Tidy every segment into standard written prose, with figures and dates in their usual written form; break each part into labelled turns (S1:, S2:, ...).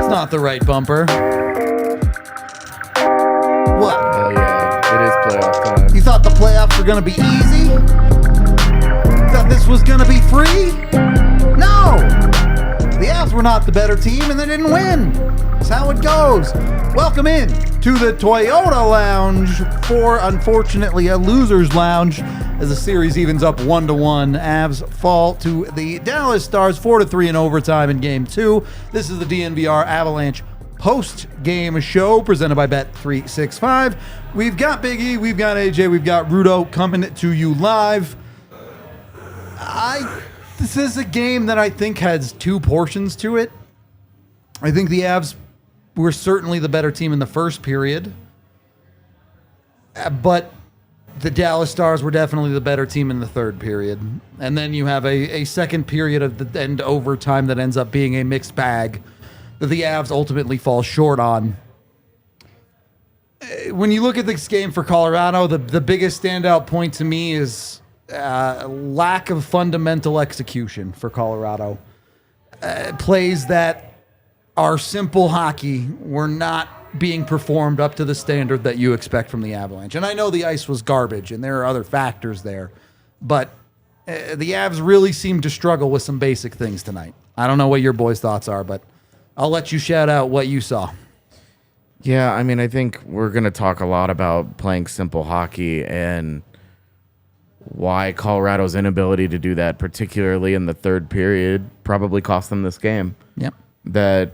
S1: Not the right bumper. What?
S2: Oh yeah, it is playoff time.
S1: You thought the playoffs were going to be easy? You thought this was going to be free? No! The Avs were not the better team and they didn't win. That's how it goes. Welcome in to the Toyota Lounge for, unfortunately, a loser's lounge as the series evens up 1-1. Avs fall to the Dallas Stars 4-3 in overtime in Game 2. This is the DNVR Avalanche post-game show presented by Bet365. We've got Big E, we've got AJ, we've got Rudo coming to you live. This is a game that I think has two portions to it. I think the Avs were certainly the better team in the first period, but the Dallas Stars were definitely the better team in the third period. And then you have a second period of the end overtime that ends up being a mixed bag that the Avs ultimately fall short on. When you look at this game for Colorado, the biggest standout point to me is lack of fundamental execution for Colorado. Plays that are simple hockey were not being performed up to the standard that you expect from the Avalanche. And I know the ice was garbage and there are other factors there, but the Avs really seem to struggle with some basic things tonight. I don't know what your boys' thoughts are, but I'll let you shout out what you saw.
S2: Yeah, I mean, I think we're going to talk a lot about playing simple hockey and why Colorado's inability to do that, particularly in the third period, probably cost them this game.
S1: Yep.
S2: That,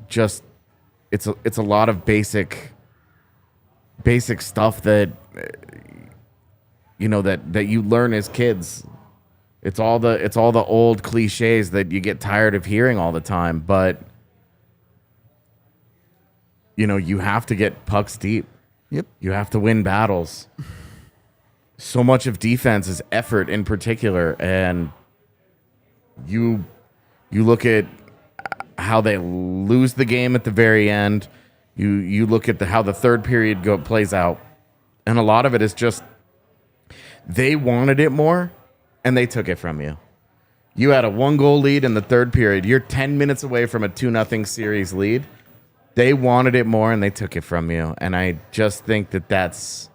S2: just it's a lot of basic stuff that that you learn as kids. It's all the old cliches that you get tired of hearing all the time, but you have to get pucks deep.
S1: Yep.
S2: You have to win battles. So much of defense is effort in particular, and you look at how they lose the game at the very end. You look at how the third period plays out, and a lot of it is just they wanted it more, and they took it from you. You had a 1-goal lead in the third period. You're 10 minutes away from a 2-0 series lead. They wanted it more, and they took it from you. And I just think that's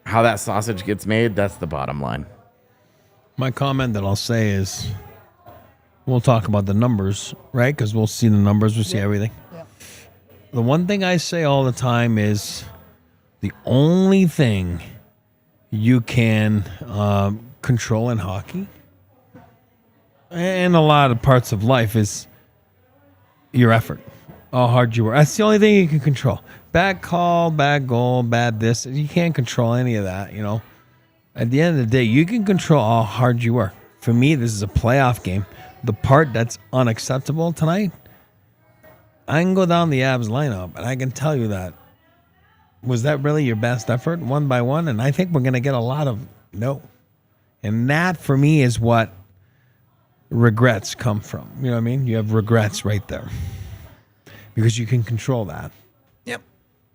S2: how that sausage gets made. That's the bottom line.
S3: My comment that I'll say is we'll talk about the numbers, right? Because we'll see the numbers. We'll see everything. Yeah. The one thing I say all the time is the only thing you can control in hockey and a lot of parts of life is your effort, how hard you work. That's the only thing you can control. Bad call, bad goal, bad this. You can't control any of that, At the end of the day, you can control how hard you work. For me, this is a playoff game. The part that's unacceptable tonight, I can go down the Avs lineup, and I can tell you that. Was that really your best effort, one by one? And I think we're going to get a lot of no. And that, for me, is what regrets come from. You know what I mean? You have regrets right there. Because you can control that.
S1: Yep.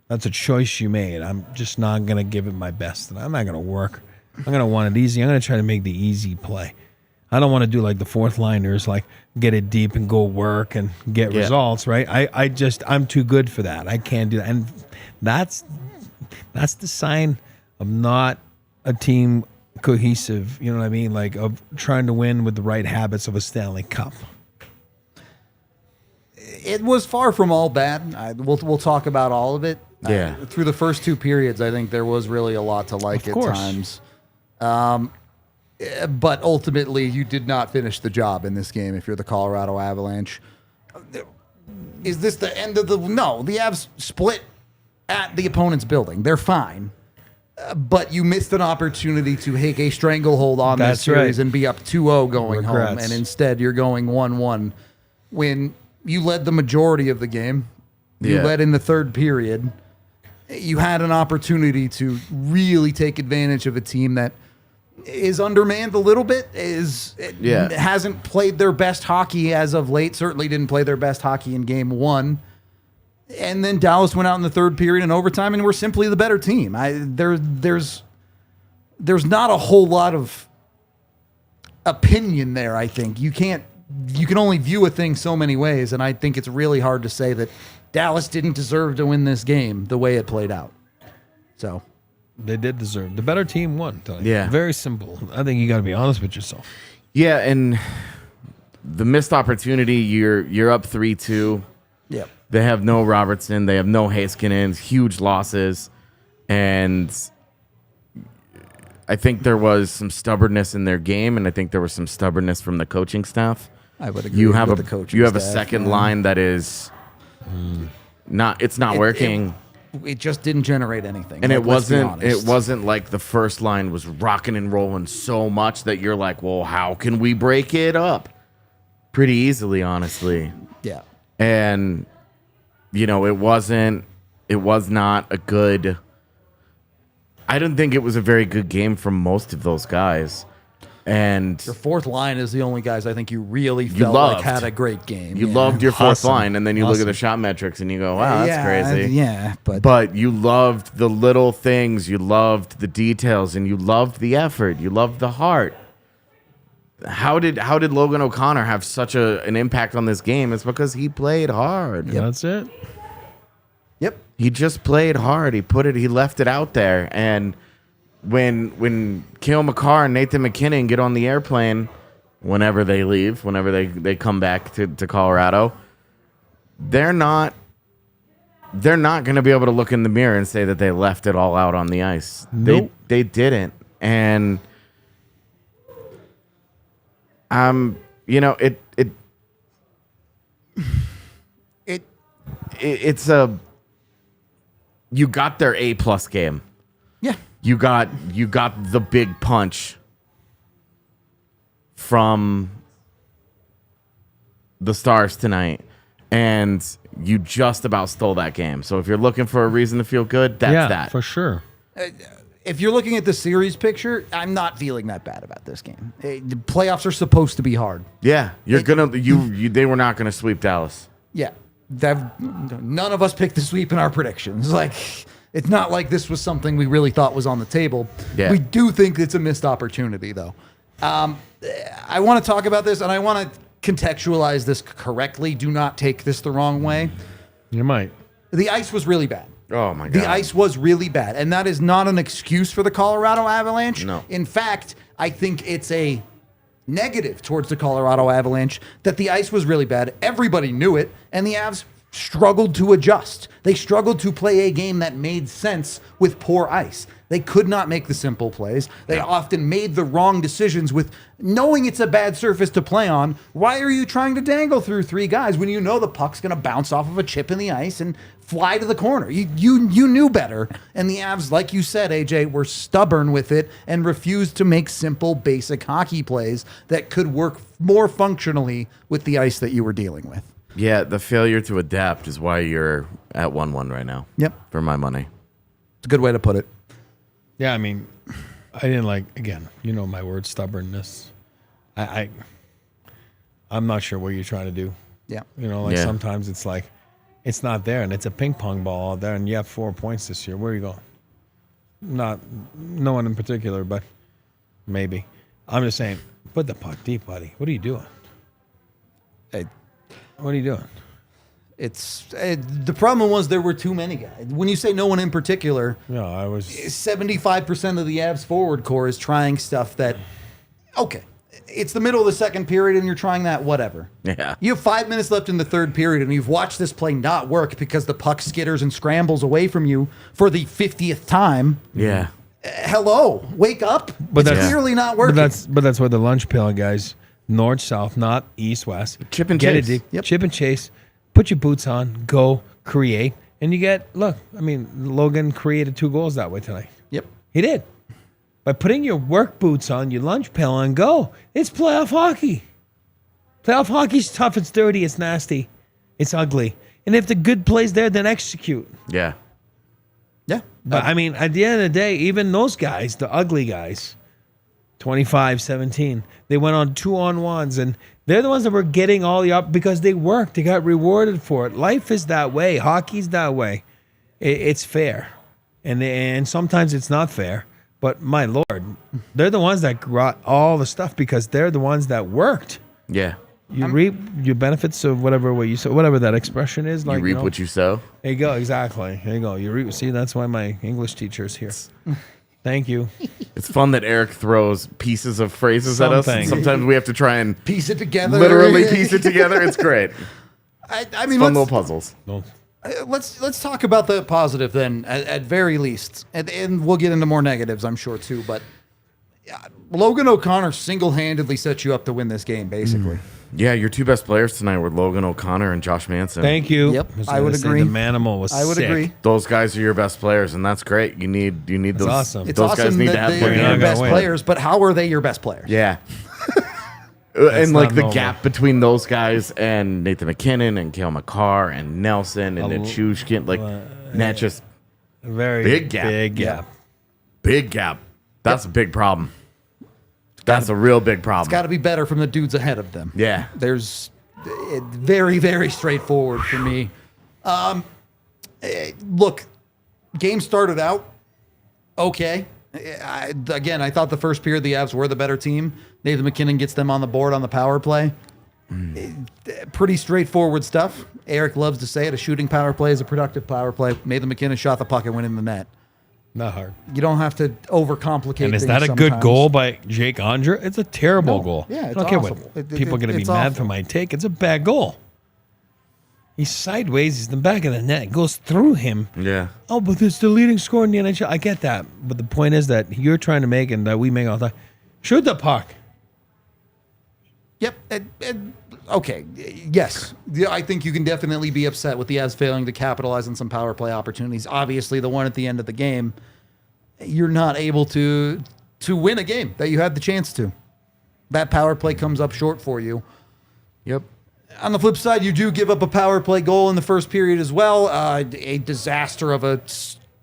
S3: That's a choice you made. I'm just not going to give it my best. And I'm not going to work. I'm going to want it easy. I'm going to try to make the easy play. I don't want to do like the fourth liners, like get it deep and go work and get results, right? I'm too good for that. I can't do that. And that's the sign of not a team cohesive, you know what I mean? Like of trying to win with the right habits of a Stanley Cup.
S1: It was far from all bad. We'll talk about all of it.
S2: Yeah.
S1: Through the first two periods, I think there was really a lot to like at times. But ultimately, you did not finish the job in this game if you're the Colorado Avalanche. Is this the end of the... No, the Avs split at the opponent's building. They're fine. but you missed an opportunity to take a stranglehold on this series and be up 2-0 going home, and instead you're going 1-1 when you led the majority of the game. You led in the third period. You had an opportunity to really take advantage of a team that is undermanned a little bit, hasn't played their best hockey as of late, certainly didn't play their best hockey in game one. And then Dallas went out in the third period and overtime, and we're simply the better team. There's not a whole lot of opinion there, I think. You can only view a thing so many ways, and I think it's really hard to say that Dallas didn't deserve to win this game the way it played out. So
S3: they did deserve. The better team won.
S2: Yeah.
S3: Very simple. I think you got to be honest with yourself.
S2: Yeah, and the missed opportunity, you're up 3-2.
S1: Yep.
S2: They have no Robertson. They have no Heiskanen. Huge losses. And I think there was some stubbornness in their game, and I think there was some stubbornness from the coaching staff.
S1: I would agree with the coaching
S2: You have a
S1: staff,
S2: second line that is not working.
S1: It just didn't generate anything.
S2: And
S1: like,
S2: it wasn't like the first line was rocking and rolling so much that you're like, well, how can we break it up? Pretty easily, honestly.
S1: Yeah.
S2: And it was not a good. I didn't think it was a very good game from most of those guys. And
S1: your fourth line is the only guys I think you really felt like had a great game.
S2: You loved your fourth line, and then you look at the shot metrics and you go, wow, that's crazy.
S1: Yeah,
S2: but you loved the little things, you loved the details, and you loved the effort, you loved the heart. How did Logan O'Connor have such an impact on this game? It's because he played hard.
S3: Yep. That's it.
S1: Yep.
S2: He just played hard. He left it out there. And when Cale Makar and Nathan MacKinnon get on the airplane, whenever they leave, whenever they come back to Colorado, they're not going to be able to look in the mirror and say that they left it all out on the ice.
S3: Nope.
S2: They didn't. And it's you got their A+ game.
S1: Yeah.
S2: You got the big punch from the Stars tonight, and you just about stole that game. So if you're looking for a reason to feel good, that's that.
S3: For sure.
S1: If you're looking at the series picture, I'm not feeling that bad about this game. The playoffs are supposed to be hard.
S2: Yeah, they were not gonna sweep Dallas.
S1: Yeah, none of us picked the sweep in our predictions. Like, it's not like this was something we really thought was on the table.
S2: Yeah.
S1: We do think it's a missed opportunity, though. I want to talk about this, and I want to contextualize this correctly. Do not take this the wrong way.
S3: You might.
S1: The ice was really bad.
S2: Oh, my God.
S1: The ice was really bad, and that is not an excuse for the Colorado Avalanche.
S2: No.
S1: In fact, I think it's a negative towards the Colorado Avalanche that the ice was really bad. Everybody knew it, and the Avs struggled to adjust. They struggled to play a game that made sense with poor ice. They could not make the simple plays. They often made the wrong decisions with knowing it's a bad surface to play on. Why are you trying to dangle through three guys when you know the puck's going to bounce off of a chip in the ice and fly to the corner? You knew better. And the Avs, like you said, AJ, were stubborn with it and refused to make simple, basic hockey plays that could work more functionally with the ice that you were dealing with.
S2: Yeah, the failure to adapt is why you're at 1-1 right now.
S1: Yep.
S2: For my money.
S1: It's a good way to put it.
S3: Yeah, I mean, I didn't again, my word, stubbornness. I'm not sure what you're trying to do.
S1: Yeah.
S3: Sometimes it's like, it's not there, and it's a ping pong ball out there, and you have 4 points this year. Where are you going? No one in particular, but maybe. I'm just saying, put the puck deep, buddy. What are you doing? What are you doing?
S1: The problem was there were too many guys. When you say no one in particular, 75% of the Avs forward core is trying stuff that, okay, it's the middle of the second period and you're trying that, whatever.
S2: Yeah.
S1: You have 5 minutes left in the third period and you've watched this play not work because the puck skitters and scrambles away from you for the 50th time.
S2: Yeah.
S1: Hello, wake up.
S3: But
S1: it's
S3: that's
S1: clearly not working.
S3: But that's where the lunch pail guys, north, south, not east, west.
S2: Chip and
S3: get
S2: chase.
S3: It deep.
S1: Yep.
S3: Chip and chase. Put your boots on. Go create. And you get, Logan created 2 goals that way tonight.
S1: Yep.
S3: He did. By putting your work boots on, your lunch pail on, go. It's playoff hockey. Playoff hockey's tough. It's dirty. It's nasty. It's ugly. And if the good plays there, then execute.
S2: Yeah.
S1: Yeah.
S3: But I mean, at the end of the day, even those guys, the ugly guys, 25-17, they went on 2-on-1s, and they're the ones that were getting all the up because they worked. They got rewarded for it. Life is that way. Hockey's that way. It's fair. And sometimes it's not fair. But my Lord, they're the ones that got all the stuff because they're the ones that worked.
S2: Yeah.
S3: You reap your benefits of whatever way you sow, whatever that expression is. Like,
S2: You reap what you sow.
S3: There you go. Exactly. There you go. You reap. See, that's why my English teacher's here. Thank you.
S2: It's fun that Eric throws pieces of phrases at us.
S3: Something.
S2: Sometimes we have to try and
S1: Piece it together.
S2: literally piece it together. It's great.
S1: I mean,
S2: Fun
S1: let's,
S2: little puzzles.
S3: No.
S1: let's talk about the positive then, at very least, and we'll get into more negatives, I'm sure too. But Logan O'Connor single-handedly set you up to win this game, basically.
S2: Yeah, your two best players tonight were Logan O'Connor and Josh Manson.
S3: Thank you.
S1: Yep,
S3: was
S1: I
S3: gonna
S1: would
S3: say
S1: agree.
S3: The Manimal was
S1: I would
S3: sick.
S1: agree.
S2: Those guys are your best players, and that's great. You need those.
S3: awesome.
S1: It's
S2: those
S1: awesome
S2: guys need
S1: that
S2: to have
S1: they're
S2: players.
S3: Yeah, I
S1: your
S3: gotta
S1: best
S3: win.
S1: players, but how are they your best players?
S2: Yeah. And like
S3: not
S2: the
S3: normal.
S2: gap between those guys and Nathan MacKinnon and Cale McCarr and Nelson and Nichushkin, like that just
S3: Very
S2: Big gap.
S3: Big gap.
S2: big gap. That's a big problem. That's a real big problem.
S1: It's got to be better from the dudes ahead of them.
S2: Yeah.
S1: There's very, very straightforward for me. Look, game started out okay. I thought the first period the Avs were the better team. Nathan MacKinnon gets them on the board on the power play. Pretty straightforward stuff. Eric loves to say it. A shooting power play is a productive power play. Nathan MacKinnon shot the puck and went in the net.
S3: Not hard.
S1: You don't have to overcomplicate
S3: And is
S1: things
S3: that a good
S1: sometimes.
S3: goal by Jake Andre? It's a terrible
S1: No.
S3: goal.
S1: Yeah,
S3: I
S1: it's
S3: don't care
S1: awful.
S3: what people are going to be
S1: It's
S3: mad
S1: awful.
S3: for my take. It's a bad goal. He's sideways. He's in the back of the net. It goes through him.
S2: Yeah.
S3: Oh, but it's the leading scorer in the NHL. I get that. But the point is that you're trying to make and that we make all the time. Shoot the puck.
S1: Yep. Okay. Yes. Yeah, I think you can definitely be upset with the Avs failing to capitalize on some power play opportunities. Obviously, the one at the end of the game, you're not able to win a game that you had the chance to. That power play comes up short for you.
S2: Yep.
S1: On the flip side, you do give up a power play goal in the first period as well. A disaster of a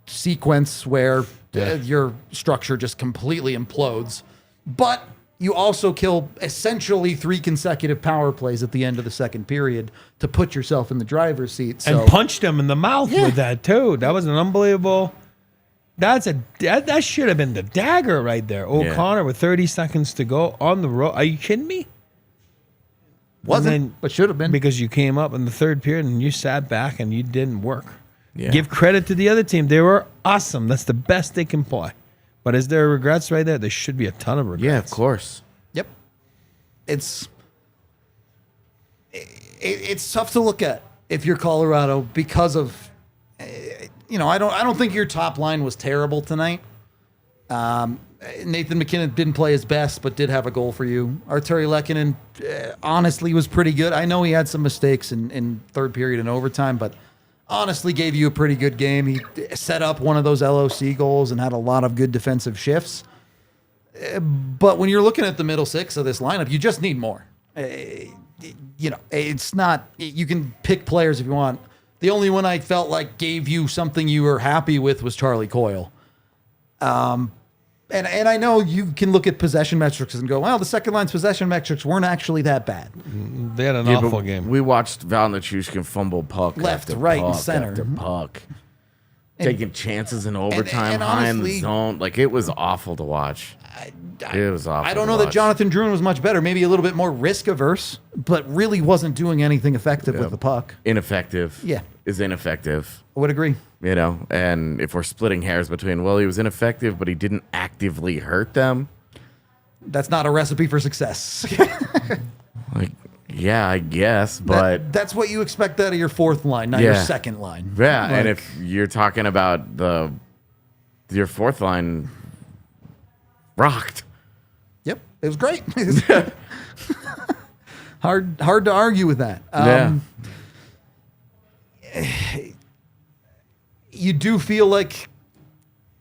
S1: sequence where your structure just completely implodes. But you also kill essentially 3 consecutive power plays at the end of the second period to put yourself in the driver's seat. So,
S3: And punched him in the mouth
S1: Yeah.
S3: with that, too. That was an unbelievable. That should have been the dagger right there. O'Connor with 30 seconds to go on the road. Are you kidding me?
S1: wasn't,
S3: And then-
S1: but should have been.
S3: Because you came up in the third period and you sat back and you didn't work.
S2: Yeah.
S3: Give credit to the other team. They were awesome. That's the best they can play. But is there regrets right there? There should be a ton of regrets.
S2: Yeah, of course.
S1: Yep. It's tough to look at if you're Colorado because of I don't think your top line was terrible tonight. Nathan MacKinnon didn't play his best, but did have a goal for you. Arturi Lehkonen honestly was pretty good. I know he had some mistakes in third period and overtime, but honestly gave you a pretty good game. He set up one of those LOC goals and had a lot of good defensive shifts. But when you're looking at the middle six of this lineup, you just need more. It's not, you can pick players if you want. The only one I felt like gave you something you were happy with was Charlie Coyle. And I know you can look at possession metrics and go, well, the second line's possession metrics weren't actually that bad.
S3: They had an
S2: Yeah,
S3: awful
S2: but
S3: game.
S2: We watched Val Nichushkin fumble puck
S1: Left,
S2: after
S1: right, and
S2: puck
S1: center.
S2: after puck. Taking chances in overtime,
S1: and
S2: high in the
S1: honestly-
S2: zone. Like, it was awful to watch. It was awful.
S1: I don't
S2: to
S1: know that
S2: watch.
S1: Jonathan Drouin was much better, maybe a little bit more risk averse, but really wasn't doing anything effective with the puck.
S2: Ineffective.
S1: Yeah.
S2: Is ineffective.
S1: I would agree.
S2: And if we're splitting hairs between, well, he was ineffective, but he didn't actively hurt them.
S1: That's not a recipe for success.
S2: Like, yeah, I guess, but
S1: that's what you expect out of your fourth line, not your second line.
S2: yeah. And
S1: Like,
S2: if you're talking about your fourth line rocked.
S1: Yep, it was great. hard to argue with that. You do feel like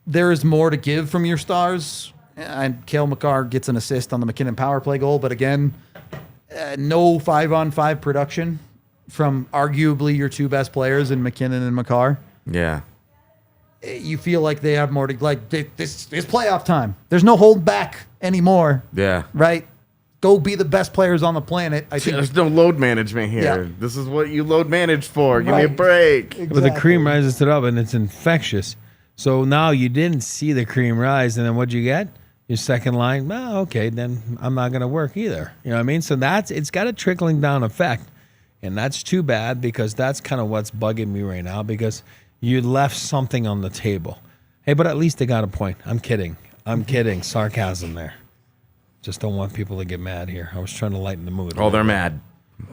S1: there is more to give from your stars. And Cale Makar gets an assist on the MacKinnon power play goal, but again, no 5-on-5 production from arguably your two best players in MacKinnon and Makar.
S2: Yeah.
S1: You feel like they have more to like. This is playoff time. There's no hold back anymore.
S2: Yeah.
S1: Right. Go be the best players on the planet. I think
S2: There's no load management here.
S1: Yeah.
S2: This is what you load manage for. Give me a
S1: Right.
S2: break.
S1: Exactly.
S3: But the cream rises to the top and it's infectious. So now you didn't see the cream rise, and then what'd you get? Your second line, well, okay, then I'm not going to work either. You know what I mean? So it's got a trickling down effect. And that's too bad because that's kind of what's bugging me right now because you left something on the table. Hey, but at least they got a point. I'm kidding. Sarcasm there. Just don't want people to get mad here. I was trying to lighten the mood.
S2: Oh, they're mad.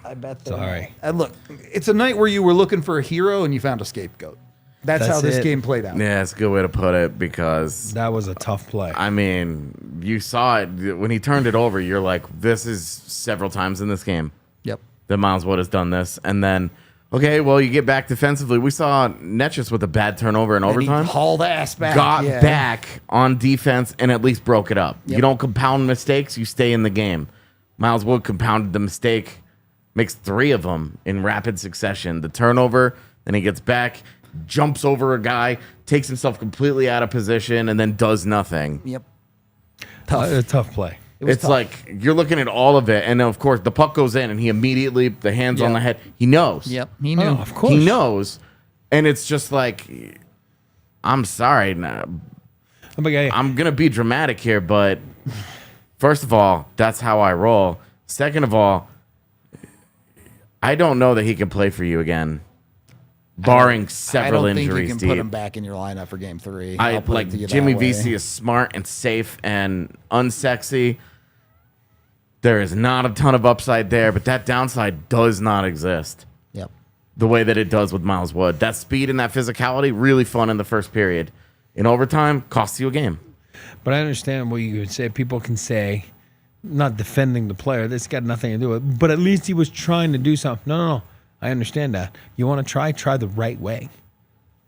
S1: I bet they're
S3: Sorry.
S1: And look, it's a night where you were looking for a hero and you found a scapegoat. That's how this
S3: it.
S1: game played out.
S2: Yeah, it's a good way to put it because,
S3: That was a tough play.
S2: I mean, you saw it. When he turned it over, you're like, this is several times in this game
S1: Yep.
S2: that Miles Wood has done this. And then, okay, well, you get back defensively. We saw Netchus with a bad turnover in
S1: And he
S2: overtime.
S1: hauled ass back.
S2: Got
S1: yeah.
S2: back on defense and at least broke it up.
S1: Yep.
S2: You don't compound mistakes, you stay in the game. Miles Wood compounded the mistake, makes 3 of them in rapid succession. The turnover, then he gets back, jumps over a guy, takes himself completely out of position, and then does nothing.
S1: Yep.
S3: A tough play.
S1: It was
S2: It's
S1: tough.
S2: like you're looking at all of it, and then of course the puck goes in, and he immediately, the hands on
S1: Yeah.
S2: the head, he knows.
S1: Yep. He knew.
S3: Oh, of course.
S2: He knows, and it's just like, I'm sorry, I'm gonna be dramatic here, but first of all, that's how I roll. Second of all, I don't know that he can play for you again, barring several
S1: I don't
S2: injuries.
S1: think you can put him back in your lineup for game 3.
S2: I
S1: I'll put it
S2: like
S1: to you
S2: Jimmy
S1: that way.
S2: VC is smart and safe and unsexy. There is not a ton of upside there, but that downside does not exist
S1: Yep.
S2: the way that it does with Miles Wood. That speed and that physicality, really fun in the first period. In overtime, costs you a game.
S3: But I understand what you could say. People can say, not defending the player. This got nothing to do with it. But at least he was trying to do something. No. I understand that. You want to try the right way.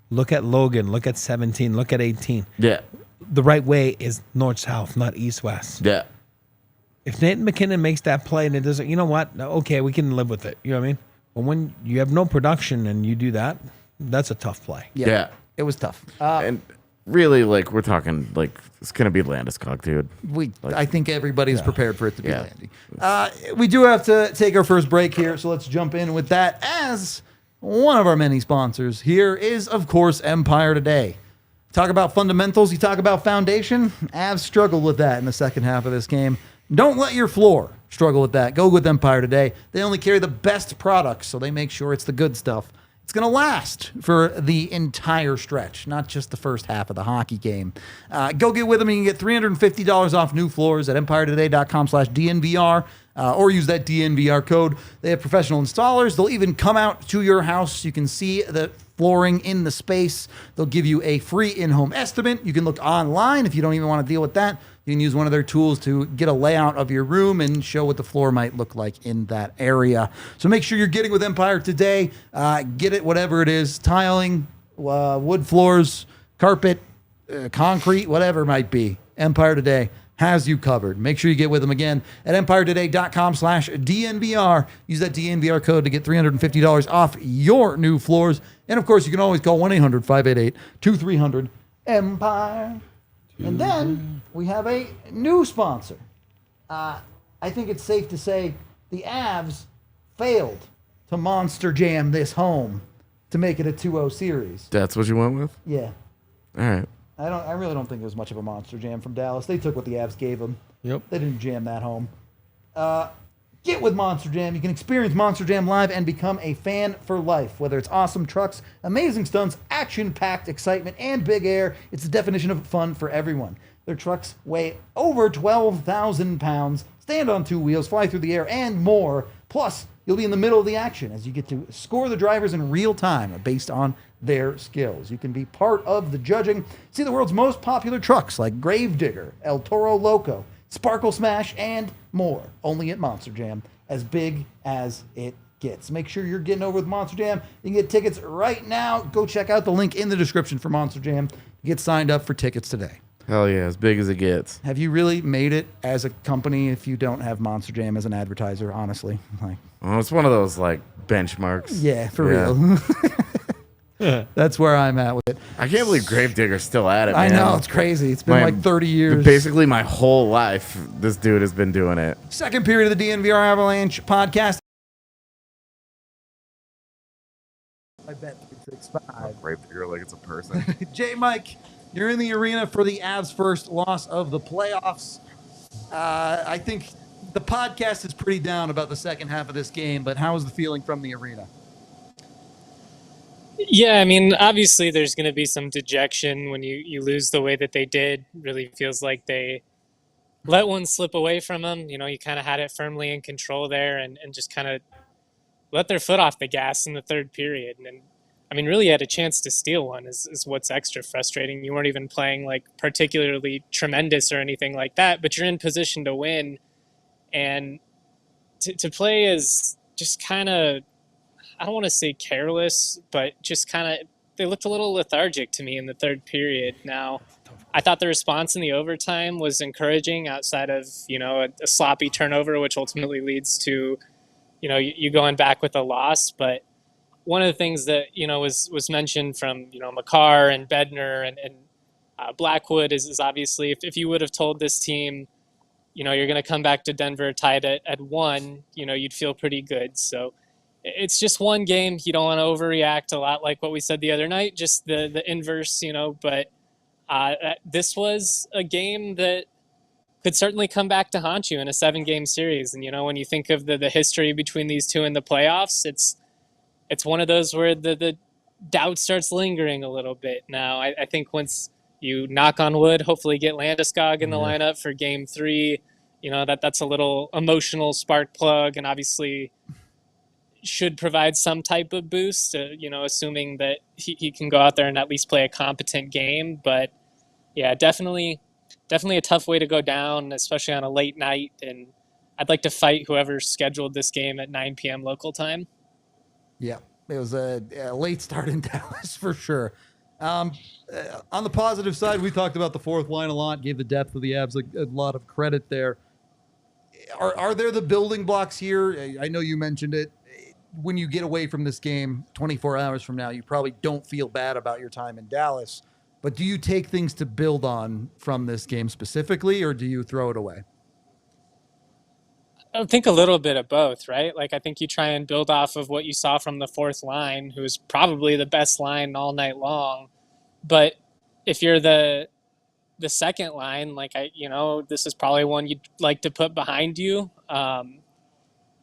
S3: Look at Logan. Look at 17. Look at 18.
S2: Yeah.
S3: The right way is north-south, not east-west.
S2: Yeah.
S3: If Nathan MacKinnon makes that play and it doesn't, you know what? Okay, we can live with it. You know what I mean? But when you have no production and you do that, that's a tough play.
S1: Yep.
S2: Yeah.
S1: It was tough.
S2: And really, like, we're talking, like, it's going to be Landeskog, dude.
S1: I think everybody's prepared for it to be
S2: Yeah.
S1: Landy. We do have to take our first break here, so let's jump in with that. As one of our many sponsors here is, of course, Empire Today. Talk about fundamentals, you talk about foundation. Avs struggled with that in the second half of this game. Don't let your floor struggle with that. Go with Empire Today. They only carry the best products, so they make sure it's the good stuff. It's going to last for the entire stretch, not just the first half of the hockey game. Go get with them. You can get $350 off new floors at empiretoday.com/DNVR or use that DNVR code. They have professional installers. They'll even come out to your house. You can see the flooring in the space. They'll give you a free in-home estimate. You can look online if you don't even want to deal with that. You can use one of their tools to get a layout of your room and show what the floor might look like in that area. So make sure you're getting with Empire Today. Get it, whatever it is, tiling, wood floors, carpet, concrete, whatever it might be. Empire Today has you covered. Make sure you get with them again at empiretoday.com/DNVR. Use that DNVR code to get $350 off your new floors. And of course, you can always call 1-800-588-2300-EMPIRE. And then we have a new sponsor. I think it's safe to say the Avs failed to Monster Jam this home to make it a 2-0 series.
S2: That's what you went with?
S1: Yeah.
S2: All right.
S1: I really don't think it was much of a Monster Jam from Dallas. They took what the Avs gave them.
S3: Yep.
S1: They didn't jam that home. Get with Monster Jam. You can experience Monster Jam live and become a fan for life. Whether it's awesome trucks, amazing stunts, action-packed excitement, and big air, it's the definition of fun for everyone. Their trucks weigh over 12,000 pounds, stand on 2 wheels, fly through the air, and more. Plus, you'll be in the middle of the action as you get to score the drivers in real time based on their skills. You can be part of the judging. See the world's most popular trucks like Gravedigger, El Toro Loco, Sparkle Smash, and more. Only at Monster Jam. As big as it tickets. Make sure you're getting over with Monster Jam. You can get tickets right now. Go check out the link in the description for Monster Jam. Get signed up for tickets today.
S2: Hell yeah, as big as it gets.
S1: Have you really made it as a company if you don't have Monster Jam as an advertiser, honestly? Like,
S2: well, it's one of those like benchmarks.
S1: Yeah, for real. That's where I'm at with it.
S2: I can't believe Gravedigger's still at it,
S1: I
S2: man.
S1: know, it's crazy. It's been like 30 years.
S2: Basically my whole life, this dude has been doing it.
S1: Second period of the DNVR Avalanche podcast. I bet 365.
S2: Gravedigger like it's a person.
S1: J. Mike, you're in the arena for the Avs' first loss of the playoffs. I think the podcast is pretty down about the second half of this game, but how is the feeling from the arena?
S4: Yeah, I mean, obviously there's going to be some dejection when you lose the way that they did. Really feels like they let one slip away from them. You know, you kind of had it firmly in control there and just kind of let their foot off the gas in the third period. And I mean, really had a chance to steal one is what's extra frustrating. You weren't even playing like particularly tremendous or anything like that, but you're in position to win. And to play as just kind of, I don't want to say careless, but just kind of, they looked a little lethargic to me in the third period. Now, I thought the response in the overtime was encouraging outside of, you know, a sloppy turnover, which ultimately leads to, you know, you going back with a loss. But one of the things that, you know, was mentioned from, you know, Makar and Bednar and Blackwood is obviously if you would have told this team, you know, you're going to come back to Denver tied at 1, you know, you'd feel pretty good. So it's just one game. You don't want to overreact a lot like what we said the other night, just the inverse, you know, but this was a game that could certainly come back to haunt you in a 7-game series. And, you know, when you think of the history between these two in the playoffs, it's one of those where the doubt starts lingering a little bit. Now, I think once you knock on wood, hopefully get Landeskog in the lineup for game 3, you know, that's a little emotional spark plug and obviously should provide some type of boost, you know, assuming that he can go out there and at least play a competent game. But yeah, definitely a tough way to go down, especially on a late night. And I'd like to fight whoever scheduled this game at 9 p.m. local time.
S1: Yeah, it was a late start in Dallas for sure. On the positive side, we talked about the fourth line a lot, gave the depth of the Avs a lot of credit there. Are there the building blocks here? I know you mentioned it. When you get away from this game 24 hours from now, you probably don't feel bad about your time in Dallas. But do you take things to build on from this game specifically, or do you throw it away?
S4: I think a little bit of both, right? Like, I think you try and build off of what you saw from the fourth line, who's probably the best line all night long. But if you're the second line, like, this is probably one you'd like to put behind you.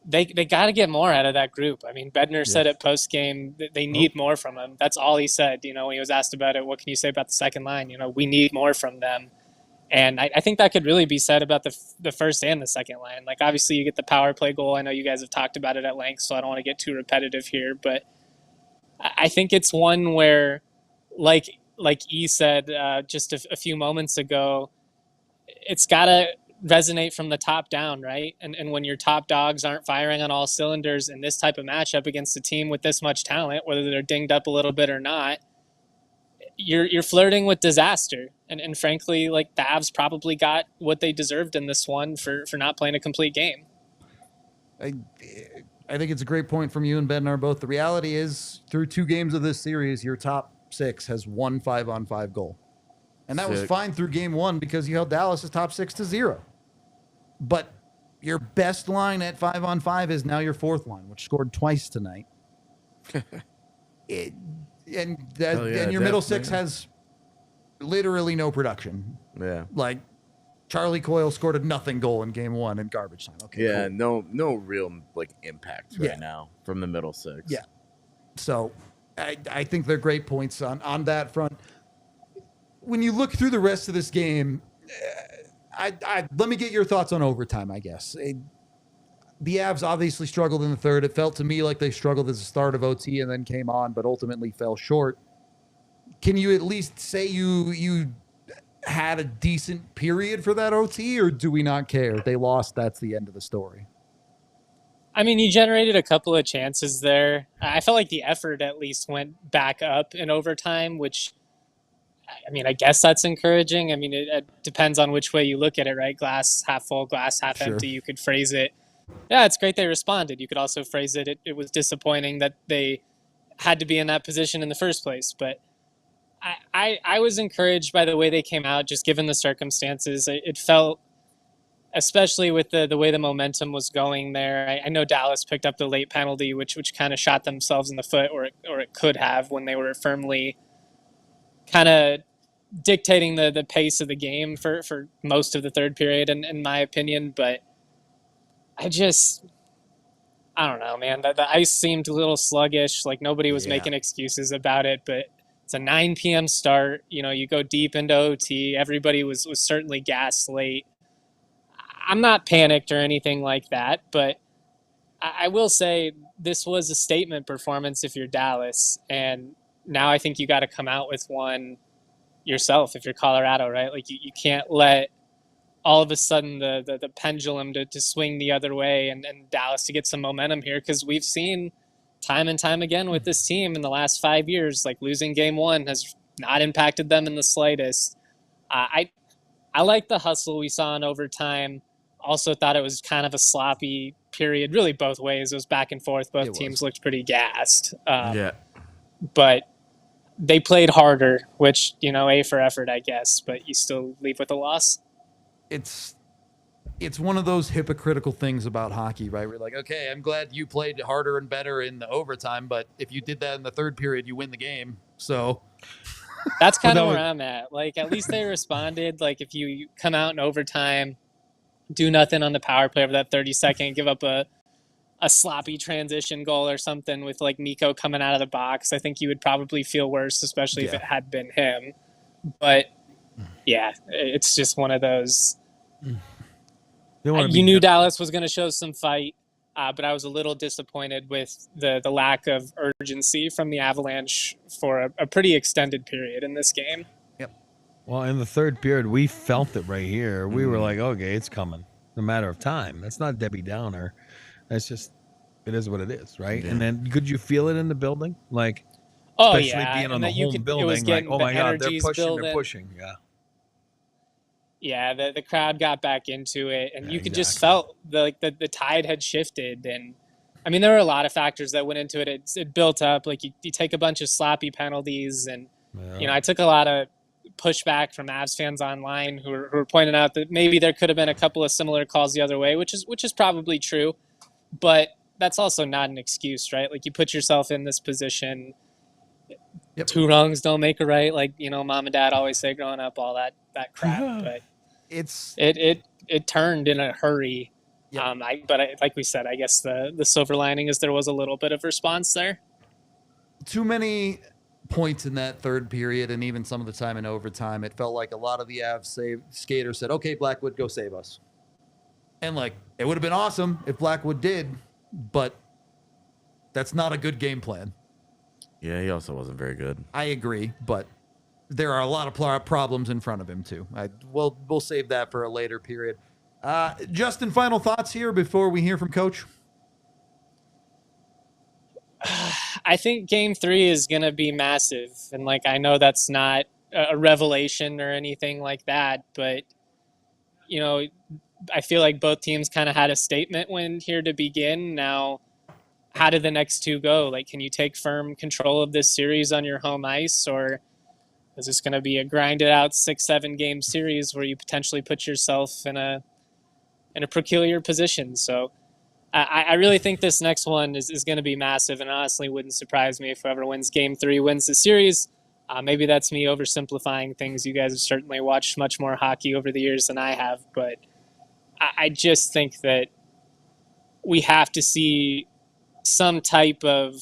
S4: They got to get more out of that group. I mean, Bednar said it post game that they need more from him. That's all he said. You know, when he was asked about it, what can you say about the second line? You know, we need more from them. And I think that could really be said about the first and the second line. Like, obviously, you get the power play goal. I know you guys have talked about it at length, so I don't want to get too repetitive here. But I think it's one where, like E said just a few moments ago, it's got to resonate from the top down, right? And when your top dogs aren't firing on all cylinders in this type of matchup against a team with this much talent, whether they're dinged up a little bit or not, you're flirting with disaster. And frankly, like, the Avs probably got what they deserved in this one for not playing a complete game.
S1: I think it's a great point from you and Bednar both. The reality is, through 2 games of this series, your top 6 has 1 5-on-5 goal. And that was fine through game 1 because you held Dallas's top 6 to 0. But your best line at 5-on-5 is now your fourth line, which scored twice tonight. And your middle 6 has literally no production.
S2: Yeah.
S1: Like, Charlie Coyle scored a nothing goal in game 1 in garbage time. Okay.
S2: Yeah,
S1: cool.
S2: no real like impact right now from the middle 6.
S1: Yeah. So I think they're great points on that front. When you look through the rest of this game, let me get your thoughts on overtime, I guess. The Avs obviously struggled in the third. It felt to me like they struggled at the start of OT and then came on, but ultimately fell short. Can you at least say you had a decent period for that OT, or do we not care? They lost. That's the end of the story.
S4: I mean, you generated a couple of chances there. I felt like the effort at least went back up in overtime, which, I mean, I guess that's encouraging. I mean, it depends on which way you look at it, right? Glass half full, glass half
S1: Sure.
S4: empty. You could phrase it, yeah, it's great they responded. You could also phrase it, it was disappointing that they had to be in that position in the first place. But I was encouraged by the way they came out, just given the circumstances. It felt, especially with the way the momentum was going there. I know Dallas picked up the late penalty, which kind of shot themselves in the foot, or it could have, when they were firmly kind of dictating the pace of the game for most of the third period, in my opinion. But I don't know, man. The ice seemed a little sluggish. Like, nobody was making excuses about it, but it's a 9 p.m. start. You know, you go deep into OT. Everybody was certainly gassed late. I'm not panicked or anything like that, but I will say this was a statement performance if you're Dallas, and now I think you got to come out with one yourself if you're Colorado, right? Like, you can't let all of a sudden the pendulum to swing the other way and Dallas to get some momentum here, because we've seen time and time again with this team in the last 5 years, like, losing game one has not impacted them in the slightest. I like the hustle we saw in overtime. Also thought it was kind of a sloppy period, really both ways. It was back and forth. Both teams looked pretty gassed. But they played harder, which, you know, A for effort, I guess, but you still leave with a loss.
S1: It's one of those hypocritical things about hockey, right? We're like, okay, I'm glad you played harder and better in the overtime, but if you did that in the third period, you win the game. So
S4: that's kind of where I'm at. Like, at least they responded. Like, if you come out in overtime, do nothing on the power play over that 30-second, give up a sloppy transition goal or something with, like, Mikko coming out of the box, I think you would probably feel worse, especially if it had been him. But yeah, it's just one of those. You knew Dallas was going to show some fight, but I was a little disappointed with the lack of urgency from the Avalanche for a pretty extended period in this game.
S3: Well, in the third period, we felt it right here. We were like, okay, it's coming. No matter of time. That's not Debbie Downer. That's just, it is what it is, right? Yeah. And then, could you feel it in the building? Like, especially being on the home building, like, oh my God, they're pushing. Yeah.
S4: Yeah, the crowd got back into it, and you could just felt the tide had shifted. And I mean, there were a lot of factors that went into it. It built up. Like, you take a bunch of sloppy penalties, and you know, I took a lot of pushback from Avs fans online who were pointing out that maybe there could have been a couple of similar calls the other way, which is probably true, but that's also not an excuse, right? Like, you put yourself in this position. Two wrongs don't make a right, like, you know, mom and dad always say growing up, all that crap. But it turned in a hurry. Like we said, I guess the silver lining is there was a little bit of response there.
S1: Too many points in that third period, and even some of the time in overtime, it felt like a lot of the Avs skaters said, okay, Blackwood, go save us. And, like, it would have been awesome if Blackwood did, but that's not a good game plan.
S2: Yeah, he also wasn't very good.
S1: I agree, but there are a lot of problems in front of him too. We'll save that for a later period. Justin, final thoughts here before we hear from Coach?
S4: I think Game 3 is going to be massive. And, like, I know that's not a revelation or anything like that, but, you know, I feel like both teams kind of had a statement win here to begin. Now, how do the next two go? Like, can you take firm control of this series on your home ice, or is this going to be a grinded out 6-7 game series where you potentially put yourself in a peculiar position? So I really think this next one is going to be massive, and honestly wouldn't surprise me if whoever wins Game 3 wins the series. Maybe that's me oversimplifying things. You guys have certainly watched much more hockey over the years than I have, but I just think that we have to see some type of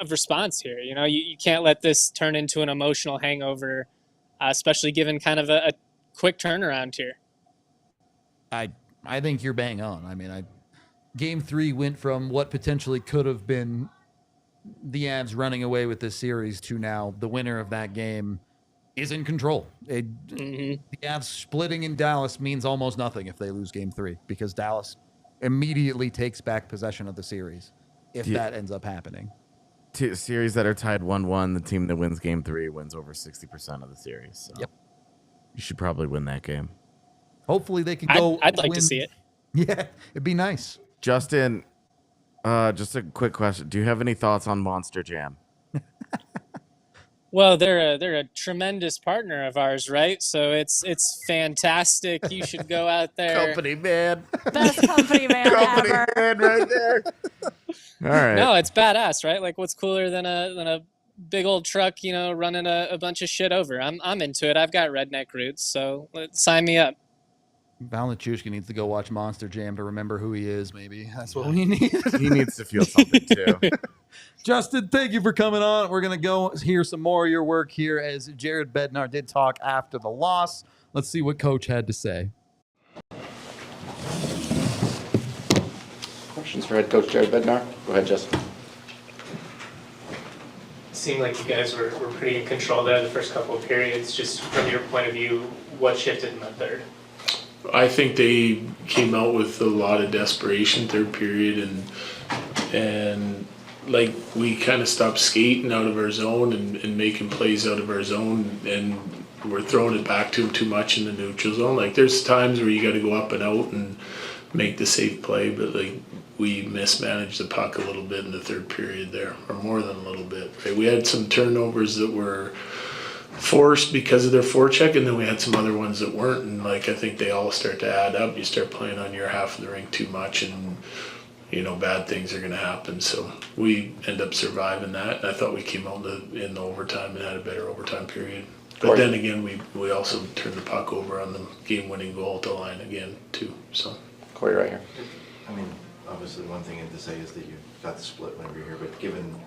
S4: response here. You know, you can't let this turn into an emotional hangover, especially given kind of a quick turnaround here.
S1: I think you're bang on. I mean, Game 3 went from what potentially could have been the Avs running away with this series to now the winner of that game is in control. The Avs splitting in Dallas means almost nothing if they lose Game 3, because Dallas immediately takes back possession of the series if that ends up happening.
S2: Series that are tied 1-1, the team that wins game 3 wins over 60% of the series. So
S1: Yep.
S2: You should probably win that game.
S1: Hopefully they could go.
S4: I'd like
S1: win.
S4: to see it.
S1: Yeah, it'd be nice.
S2: Justin, just a quick question. Do you have any thoughts on Monster Jam?
S4: Well, they're a tremendous partner of ours, right? So it's fantastic. You should go out there.
S2: Company man.
S5: Best company man
S2: Company
S5: ever.
S2: man right there. All right.
S4: No, it's badass, right? Like, what's cooler than a big old truck, running a bunch of shit over? I'm into it. I've got redneck roots, so sign me up.
S1: Valanciunas needs to go watch Monster Jam to remember who he is. Maybe that's what we need.
S2: He needs to feel something too.
S1: Justin, thank you for coming on. We're going to go hear some more of your work here as Jared Bednar did talk after the loss. Let's see what Coach had to say.
S6: Questions for head coach Jared Bednar? Go ahead, Justin.
S7: Seemed like you guys were pretty in control there the first couple of periods. Just from your point of view, what shifted in the third?
S8: I think they came out with a lot of desperation third period and like we kind of stopped skating out of our zone and making plays out of our zone, and we're throwing it back to them too much in the neutral zone. Like there's times where you got to go up and out and make the safe play, but like we mismanaged the puck a little bit in the third period there, or more than a little bit. Right? We had some turnovers that were forced because of their forecheck, and then we had some other ones that weren't, and like I think they all start to add up. You start playing on your half of the rink too much, and bad things are going to happen. So we end up surviving that, and I thought we came out in the overtime and had a better overtime period. But then again, we also turned the puck over on the game-winning goal at the line again too. So
S6: Corey, right here.
S9: I mean, obviously one thing to say is that you got the split whenever you're here, but given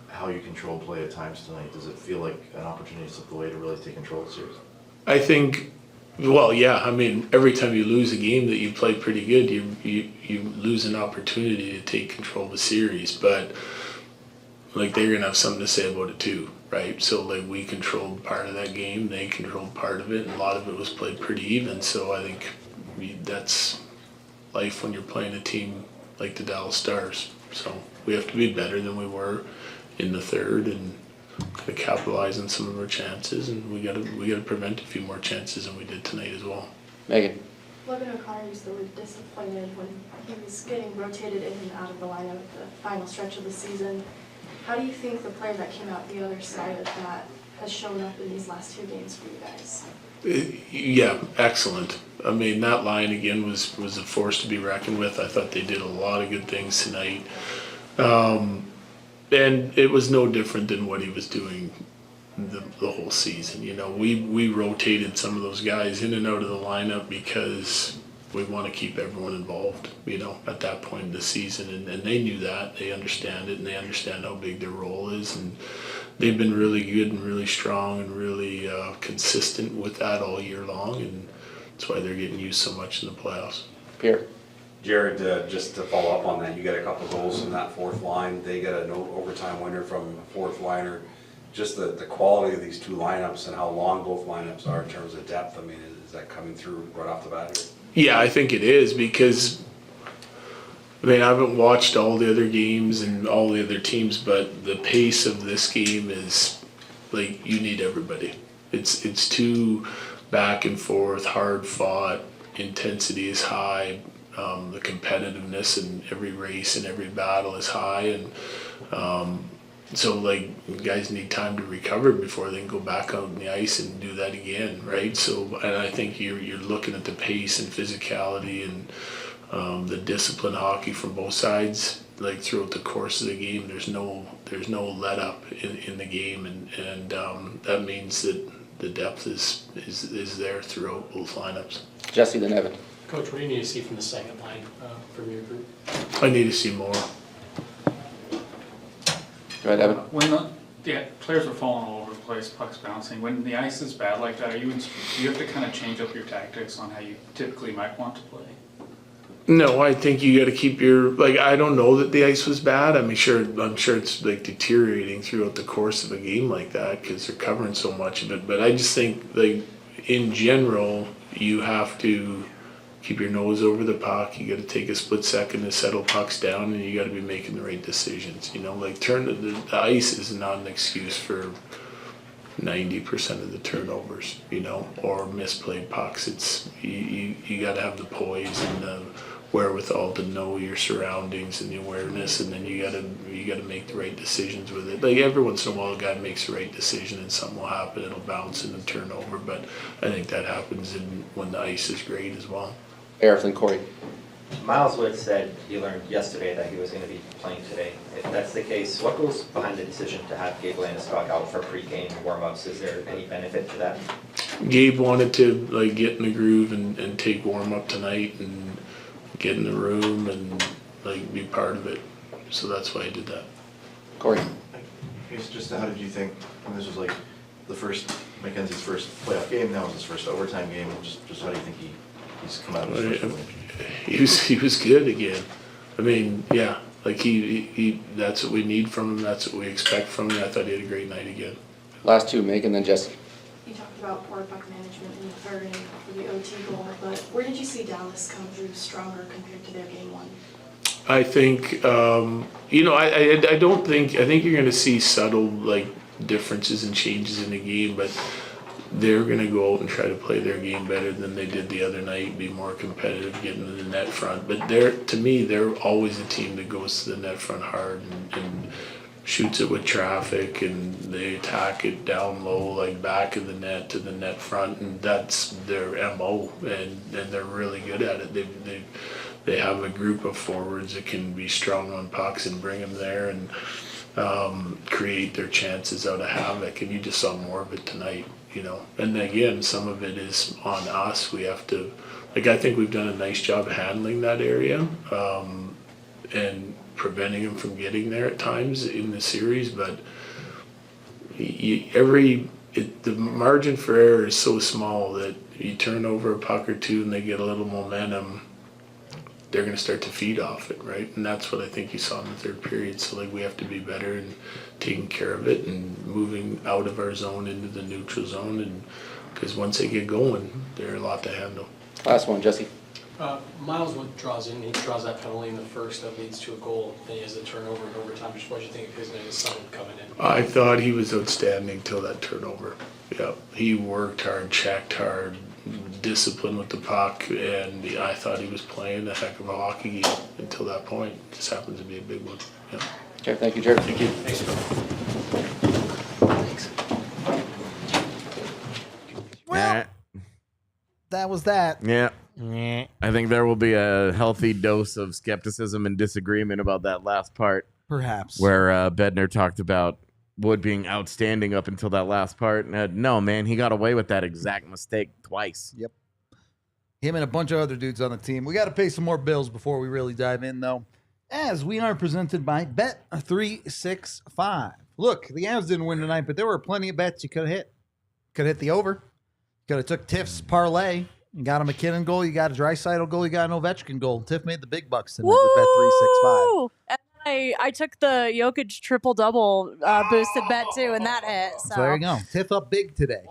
S9: how you control play at times tonight, does it feel like an opportunity to slip away to really take control of the series?
S8: I think, well, yeah. I mean, every time you lose a game that you play pretty good, you lose an opportunity to take control of the series. But like they're gonna have something to say about it too, right? So like we controlled part of that game, they controlled part of it, and a lot of it was played pretty even. So I think that's life when you're playing a team like the Dallas Stars. So we have to be better than we were in the third and to capitalize on some of our chances, and we gotta prevent a few more chances than we did tonight as well.
S6: Megan.
S10: Logan O'Connor used the word disappointed when he was getting rotated in and out of the lineup at the final stretch of the season. How do you think the player that came out the other side of that has shown up in these last two games for you guys?
S8: Yeah, excellent. I mean, that line again was a force to be reckoned with. I thought they did a lot of good things tonight. And it was no different than what he was doing the whole season. We rotated some of those guys in and out of the lineup because we want to keep everyone involved, at that point in the season. And they knew that. They understand it, and they understand how big their role is. And they've been really good and really strong and really consistent with that all year long. And that's why they're getting used so much in the playoffs.
S6: Pierre.
S11: Jared, just to follow up on that, you got a couple goals in that fourth line. They got an overtime winner from a fourth liner. Just the quality of these two lineups and how long both lineups are in terms of depth. I mean, is that coming through right off the bat here?
S8: Yeah, I think it is because, I haven't watched all the other games and all the other teams, but the pace of this game is like you need everybody. It's too back and forth, hard fought, intensity is high. The competitiveness in every race and every battle is high, and so like guys need time to recover before they can go back out on the ice and do that again, right? So, and I think you're looking at the pace and physicality and the discipline hockey from both sides. Like throughout the course of the game, there's no let up in the game, and that means that the depth is there throughout both lineups.
S6: Jesse, then Evan.
S7: Coach, what do you need to see from the second line from your group?
S8: I need to see more.
S6: Go ahead, Evan.
S12: When the players are falling all over the place, pucks bouncing, when the ice is bad like that, do you have to kind of change up your tactics on how you typically might want to play?
S8: No, I think you got to keep I don't know that the ice was bad. I'm sure it's like deteriorating throughout the course of a game like that because they're covering so much of it. But I just think like in general, you have to keep your nose over the puck. You got to take a split second to settle pucks down, and you got to be making the right decisions. You know, like the ice is not an excuse for 90% of the turnovers, you know, or misplayed pucks. It's you got to have the poise and the wherewithal to know your surroundings and the awareness, and then you got to make the right decisions with it. Like every once in a while, a guy makes the right decision and something will happen. It'll bounce and then turn over, but I think that happens when the ice is great as well.
S6: Arif and Corey.
S5: Miles Wood said he learned yesterday that he was going to be playing today. If that's the case, what goes behind the decision to have Gabe Landeskog out for pre-game warm-ups? Is there any benefit to that?
S8: Gabe wanted to like get in the groove and take warm-up tonight and get in the room and like be part of it. So that's why I did that.
S6: Corey.
S9: I guess just how did you think, and this was like the first, Mackenzie's first playoff game, now it's his first overtime game, just how do you think he's come out of his first win?
S8: He was good again. I mean, yeah, like he that's what we need from him. That's what we expect from him. I thought he had a great night again.
S6: Last two, Megan, then Jesse.
S10: You talked about poor puck management in the third inning for the OT goal, but where did you see Dallas come through stronger compared to their game one?
S8: I think you know I don't think I think you're going to see subtle like differences and changes in the game, but they're going to go out and try to play their game better than they did the other night, be more competitive, getting to the net front. But to me, they're always a team that goes to the net front hard and shoots it with traffic, and they attack it down low, like back of the net to the net front, and that's their MO, and they're really good at it. They have a group of forwards that can be strong on pucks and bring them there and create their chances out of havoc, and you just saw more of it tonight. You know, and again, some of it is on us. We have to, like, I think we've done a nice job handling that area and preventing him from getting there at times in the series. But the margin for error is so small that you turn over a puck or two and they get a little momentum, they're going to start to feed off it, right? And that's what I think you saw in the third period. So, like, we have to be better in taking care of it and moving out of our zone into the neutral zone, and because once they get going, they're a lot to handle.
S6: Last one, Jesse.
S13: Miles Wood draws that penalty in the first that leads to a goal, then he has the turnover in overtime. Just what do you think of his night as someone coming in?
S8: I thought he was outstanding till that turnover. Yeah, he worked hard, checked hard, disciplined with the puck, and I thought he was playing a heck of a hockey game until that point. It just happens to be a big one. Yeah.
S6: Okay, thank you, Jared.
S8: Thank you.
S1: Well, that was that.
S2: Yeah. I think there will be a healthy dose of skepticism and disagreement about that last part.
S1: Perhaps.
S2: Where Bednar talked about Wood being outstanding up until that last part. And no, man, he got away with that exact mistake twice.
S1: Yep. Him and a bunch of other dudes on the team. We got to pay some more bills before we really dive in, though, as we are presented by Bet365. Look, the Avs didn't win tonight, but there were plenty of bets you could have hit. Could have hit the over. Could have took Tiff's parlay. You got a MacKinnon goal. You got a Draisaitl goal. You got an Ovechkin goal. Tiff made the big bucks tonight with Bet365.
S14: And I took the Jokic triple-double boosted bet, too, and that hit. So
S1: there you go. Tiff up big today.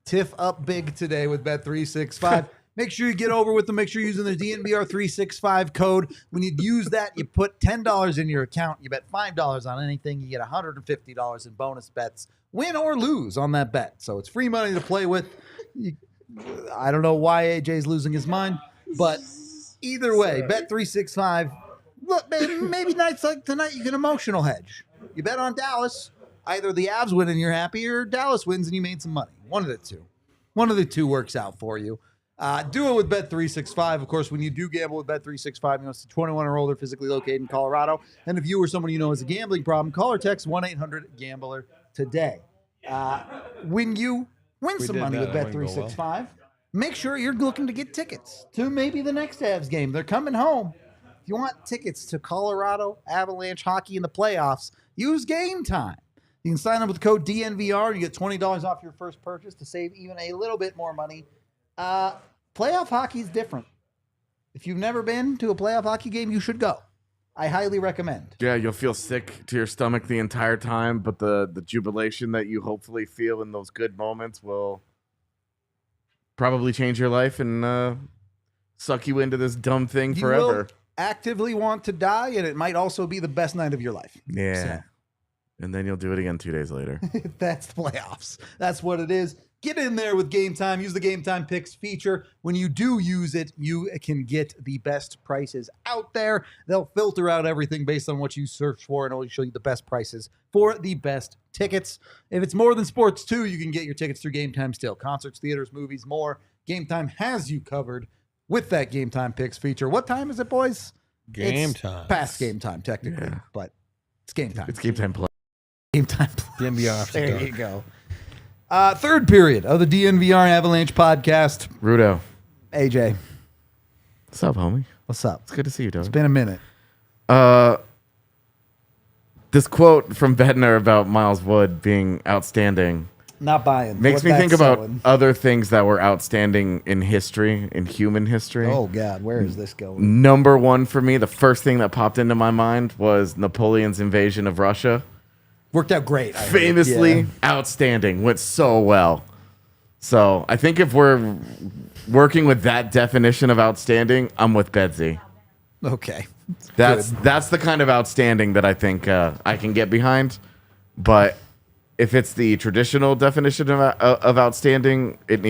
S1: Tiff up big today with Bet365. Make sure you get over with them. Make sure you're using the DNVR 365 code. When you use that, you put $10 in your account. You bet $5 on anything. You get $150 in bonus bets, win or lose on that bet. So it's free money to play with. I don't know why AJ's losing his mind, but either way, Bet365. Look, maybe nights like tonight, you can emotional hedge. You bet on Dallas. Either the Avs win and you're happy, or Dallas wins and you made some money. One of the two. One of the two works out for you. Do it with Bet365. Of course, when you do gamble with Bet365, you must be 21 or older, physically located in Colorado. And if you or someone you know has a gambling problem, call or text 1-800-GAMBLER today. When you win some money with Bet365, make sure you're looking to get tickets to maybe the next Avs game. They're coming home. If you want tickets to Colorado Avalanche hockey in the playoffs, use Game Time. You can sign up with the code DNVR and you get $20 off your first purchase to save even a little bit more money. Playoff hockey is different. If you've never been to a playoff hockey game, you should go. I highly recommend.
S2: Yeah, you'll feel sick to your stomach the entire time, but the jubilation that you hopefully feel in those good moments will probably change your life and suck you into this dumb thing
S1: You
S2: forever.
S1: will actively want to die, and it might also be the best night of your life.
S2: Yeah. And then you'll do it again 2 days later.
S1: That's the playoffs. That's what it is. Get in there with Game Time. Use the Game Time Picks feature. When you do use it, you can get the best prices out there. They'll filter out everything based on what you search for and only show you the best prices for the best tickets. If it's more than sports too, you can get your tickets through Game Time still. Concerts, theaters, movies, more. Game Time has you covered with that Game Time Picks feature. What time is it, boys?
S3: Game
S1: It's
S3: time.
S1: past game time, technically, but it's game time.
S2: It's game time play.
S1: Game time play.
S3: DNVR after
S1: There
S3: dark.
S1: you go. Third period of the DNVR Avalanche podcast.
S2: Rudo.
S1: AJ,
S2: What's up, homie?
S1: what's up?
S2: It's good to see you, dog.
S1: It's been a minute.
S2: This quote from Bednar about Miles Wood being outstanding
S1: Not buying.
S2: makes
S1: What
S2: me
S1: that's
S2: think about
S1: selling.
S2: other things that were outstanding in history, in human history.
S1: Oh, God, where is this going?
S2: Number one for me, the first thing that popped into my mind was Napoleon's invasion of Russia.
S1: Worked out great. I heard.
S2: Famously
S1: Yeah.
S2: outstanding. Went so well. So I think if we're working with that definition of outstanding, I'm with Bedsy.
S1: Okay.
S2: That's the kind of outstanding that I think I can get behind. But if it's the traditional definition of outstanding, it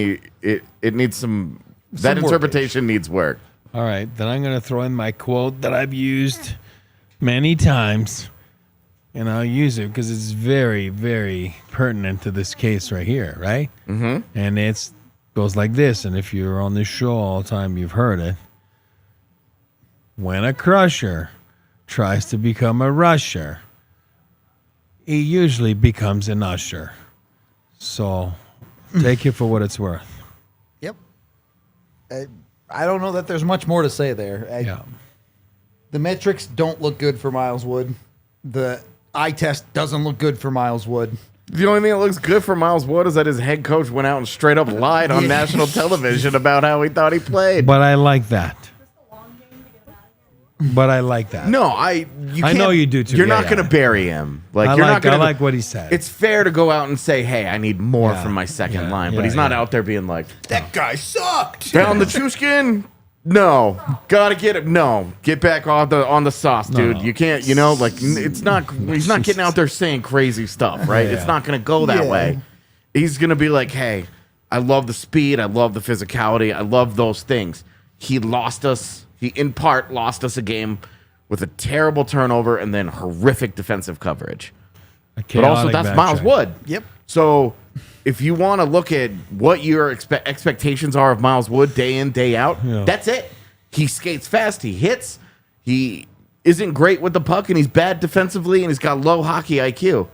S2: needs some that
S1: work.
S2: interpretation needs work.
S3: All right, then I'm going to throw in my quote that I've used many times, and I'll use it because it's very, very pertinent to this case right here, right?
S2: Mm-hmm.
S3: And it goes like this, and if you're on this show all the time, you've heard it. When a crusher tries to become a rusher, he usually becomes an usher. So take it for what it's worth.
S1: Yep. I don't know that there's much more to say there.
S3: Yeah.
S1: The metrics don't look good for Miles Wood. The eye test doesn't look good for Miles Wood.
S2: The only thing that looks good for Miles Wood is that his head coach went out and straight up lied on national television about how he thought he played.
S3: But I like that. But I like that.
S2: No,
S3: I
S2: can't-
S3: know you do too.
S2: You're
S3: Yeah,
S2: not
S3: yeah.
S2: going to bury him.
S3: I
S2: You're not going
S3: I
S2: to.
S3: like what he said.
S2: It's fair to go out and say, "Hey, I need more
S3: Yeah.
S2: from my second
S3: Yeah.
S2: line,"
S3: Yeah,
S2: but he's not
S3: yeah.
S2: out there being like,
S1: That guy sucked.
S2: "Down the Chushkin." No, gotta get it. No, get back on the sauce, dude.
S3: No.
S2: You can't. It's not. He's not getting out there saying crazy stuff, right?
S3: Yeah.
S2: It's not going to go that
S1: Yeah.
S2: way. He's going to be like, "Hey, I love the speed. I love the physicality. I love those things." He lost us. He in part lost us a game with a terrible turnover and then horrific defensive coverage. But also, that's Miles Wood.
S1: Yep.
S2: So if you want to look at what your expectations are of Miles Wood day in, day out, that's it. He skates fast. He hits. He isn't great with the puck, and he's bad defensively, and he's got low hockey IQ.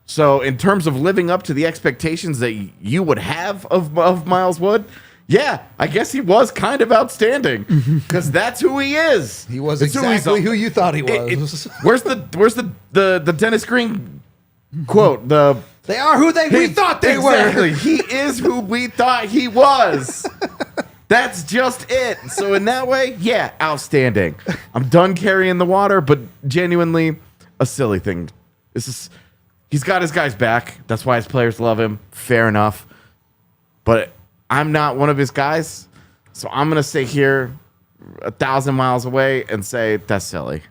S2: So in terms of living up to the expectations that you would have of Miles Wood, yeah, I guess he was kind of outstanding because that's who he is.
S1: He was
S2: It's
S1: exactly who you thought he was.
S2: Where's the Dennis Green quote?
S1: They are who we thought they
S2: Exactly.
S1: were.
S2: He is who we thought he was. That's just it. So in that way, yeah, outstanding. I'm done carrying the water, but genuinely a silly thing. He's got his guys back. That's why his players love him. Fair enough. But I'm not one of his guys. So I'm going to sit here 1,000 miles away and say that's silly.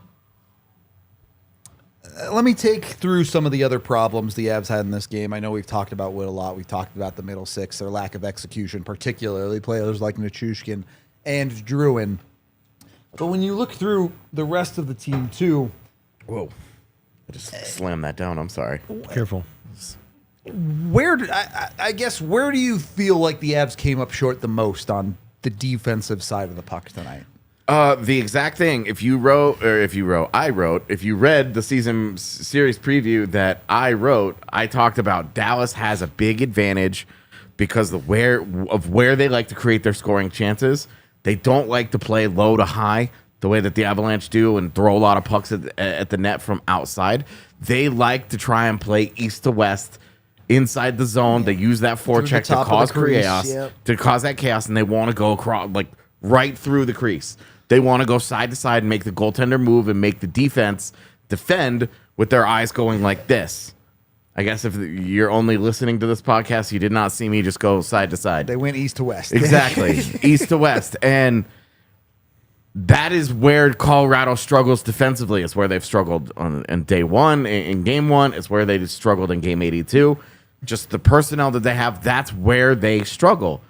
S1: Let me take through some of the other problems the Avs had in this game. I know we've talked about Wood a lot. We've talked about the middle six, their lack of execution, particularly players like Nichushkin and Druin. But when you look through the rest of the team, too.
S2: Whoa. I just slammed that down. I'm sorry.
S3: Careful.
S1: I guess, where do you feel like the Avs came up short the most on the defensive side of the puck tonight?
S2: The exact thing. If you read the season series preview that I wrote, I talked about Dallas has a big advantage because of where they like to create their scoring chances. They don't like to play low to high the way that the Avalanche do and throw a lot of pucks at the net from outside. They like to try and play east to west inside the zone. They use that forecheck to cause chaos, to cause that chaos, and they want to go across, like right through the crease. They want to go side to side and make the goaltender move and make the defense defend with their eyes going like this. I guess if you're only listening to this podcast, you did not see me just go side to side.
S1: They went east to west.
S2: Exactly. East to west. And that is where Colorado struggles defensively. It's where they've struggled in day one, in game one. It's where they struggled in game 82. Just the personnel that they have, that's where they struggle,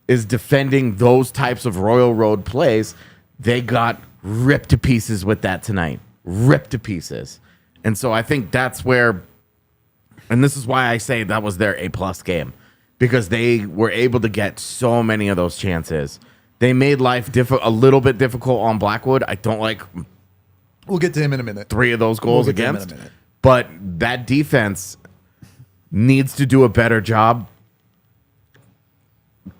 S2: is defending those types of Royal Road plays. They got ripped to pieces with that tonight. Ripped to pieces. And so I think that's where, and this is why I say that was their A-plus game, because they were able to get so many of those chances. They made life a little bit difficult on Blackwood. I don't like.
S1: We'll get to him in a minute.
S2: 3 of those goals
S1: We'll get to him in
S2: against.
S1: a minute.
S2: But that defense needs to do a better job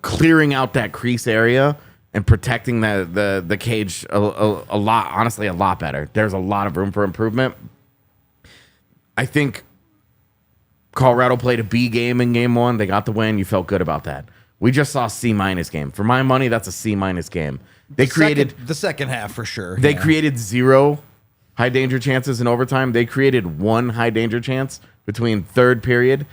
S2: clearing out that crease area and protecting the cage a lot, honestly, a lot better. There's a lot of room for improvement. I think Colorado played a B game in game 1. They got the win. You felt good about that. We just saw a C- game. For my money, that's a C- game. They created
S1: the second half for sure.
S2: They created 0 high danger chances in overtime. They created 1 high danger chance between third period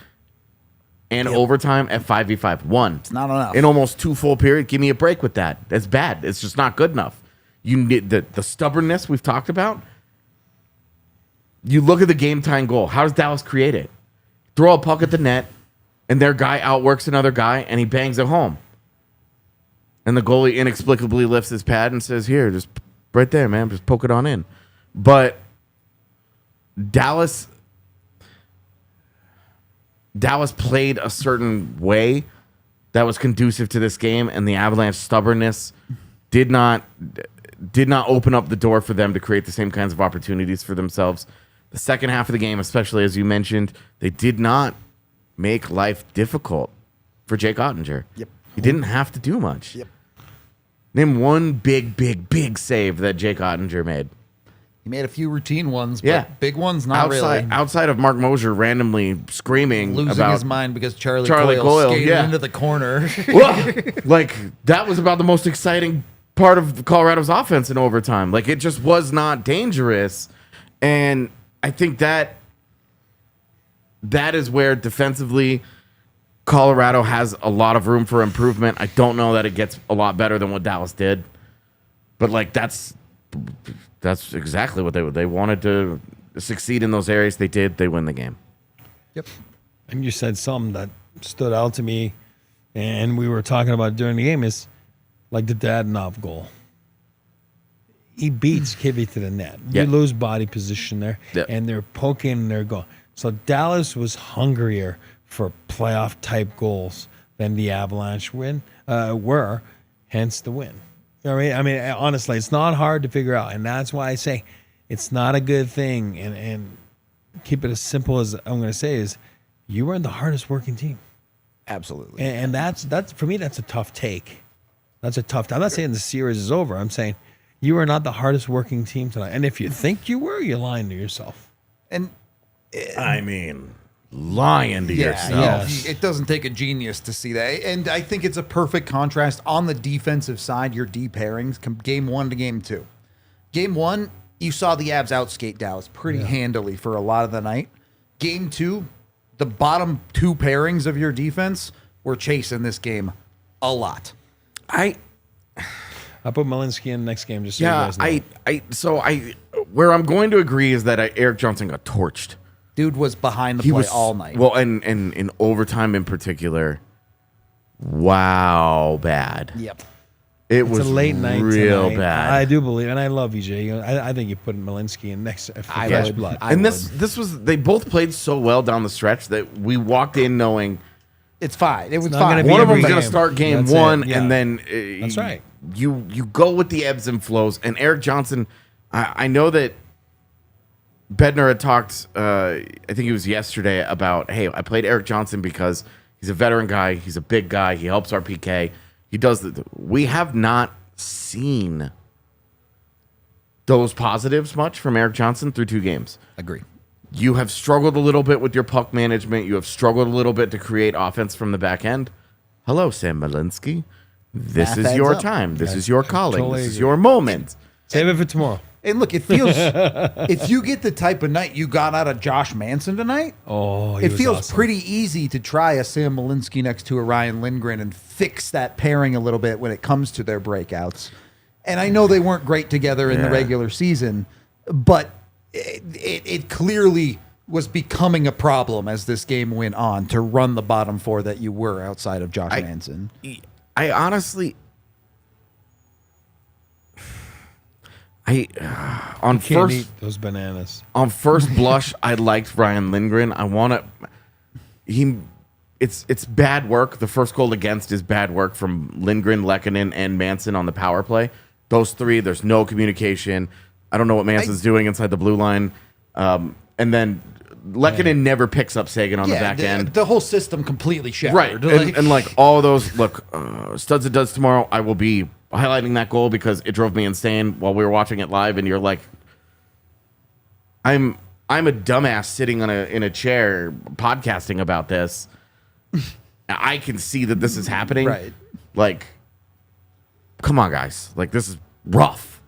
S2: and overtime at 5v5. 1.
S1: It's not enough.
S2: In almost 2 full periods. Give me a break with that. That's bad. It's just not good enough. You need the stubbornness we've talked about. You look at the game time goal. How does Dallas create it? Throw a puck at the net, and their guy outworks another guy, and he bangs it home. And the goalie inexplicably lifts his pad and says, here, just right there, man, just poke it on in. But Dallas played a certain way that was conducive to this game, and the Avalanche stubbornness did not open up the door for them to create the same kinds of opportunities for themselves. The second half of the game, especially as you mentioned, they did not make life difficult for Jake Ottinger.
S1: Yep.
S2: He didn't have to do much.
S1: Yep.
S2: Name one big save that Jake Ottinger made.
S1: He made a few routine ones, but big ones, not really.
S2: Outside of Mark Mosier randomly screaming
S1: Losing
S2: about
S1: his mind because Charlie
S2: Coyle
S1: skated into the corner.
S2: Like, that was about the most exciting part of Colorado's offense in overtime. Like, it just was not dangerous. And I think that is where defensively Colorado has a lot of room for improvement. I don't know that it gets a lot better than what Dallas did. But, like, that's exactly what they wanted to succeed in those areas. They did. They win the game.
S1: Yep.
S3: And you said something that stood out to me, and we were talking about during the game, is like the Dadonov goal. He beats Kivy to the net.
S2: Yeah.
S3: You lose body position there,
S2: Yeah.
S3: and they're poking and they're going. So Dallas was hungrier for playoff-type goals than the Avalanche were, hence the win. You know what I mean, honestly, it's not hard to figure out, and that's why I say it's not a good thing. And keep it as simple as I'm going to say is, you were the hardest working team.
S1: Absolutely.
S3: And that's for me, that's a tough take. That's a tough. I'm not saying the series is over. I'm saying you are not the hardest working team tonight. And if you think you were, you're lying to yourself.
S1: And
S2: I mean, lying to yourself.
S3: Yes.
S1: It doesn't take a genius to see that. And I think it's a perfect contrast on the defensive side, your D pairings, game 1 to game 2. Game 1, you saw the Avs outskate Dallas pretty handily for a lot of the night. Game 2, the bottom 2 pairings of your defense were chasing this game a lot.
S3: I'll put Malinsky in the next game just so you guys know.
S2: Where I'm going to agree is that Eric Johnson got torched.
S1: Dude was behind the play all night.
S2: Well, and in overtime in particular, wow, bad.
S1: Yep.
S3: It's a late night
S2: real
S3: tonight.
S2: bad.
S3: I do believe, and I love you, Jay. I think you put Malinsky in next. Blood.
S2: And this was, they both played so well down the stretch that we walked in knowing
S1: it's fine. It was
S3: not
S1: fine.
S3: gonna be
S2: one of
S3: every
S2: them's going to
S3: game.
S2: start game
S3: That's
S2: 1,
S3: it. Yeah.
S2: and then
S3: That's right.
S2: You go with the ebbs and flows. And Eric Johnson, I know that Bednar had talked, I think it was yesterday, about, hey, I played Eric Johnson because he's a veteran guy. He's a big guy. He helps our PK. He does we have not seen those positives much from Eric Johnson through 2 games.
S1: Agree.
S2: You have struggled a little bit with your puck management. You have struggled a little bit to create offense from the back end. Hello, Sam Malinsky. This
S1: Math
S2: is
S1: adds
S2: your
S1: up.
S2: time. This
S3: Yeah,
S2: is your calling.
S3: totally
S2: This is
S3: agree.
S2: your moment.
S3: Save it for tomorrow.
S1: And look, it feels if you get the type of night you got out of Josh Manson tonight, it feels
S3: awesome.
S1: pretty easy to try a Sam Malinsky next to a Ryan Lindgren and fix that pairing a little bit when it comes to their breakouts. And I know they weren't great together in the regular season, but it clearly was becoming a problem as this game went on to run the bottom four that you were outside of Josh Manson.
S2: I honestly, on
S3: Can't
S2: first
S3: eat those bananas.
S2: on first blush, I liked Ryan Lindgren. It's bad work. The first goal against is bad work from Lindgren, MacKinnon, and Manson on the power play. Those three, there's no communication. I don't know what Manson's doing inside the blue line. And then MacKinnon never picks up Sagan on the back end.
S1: The whole system completely
S2: Right.
S1: shattered.
S2: And like all those, look, Studs It Does tomorrow, I will be highlighting that goal because it drove me insane while we were watching it live. And you're like, I'm a dumbass sitting in a chair podcasting about this. I can see that this is happening.
S1: Right.
S2: Like, come on, guys. Like, this is rough.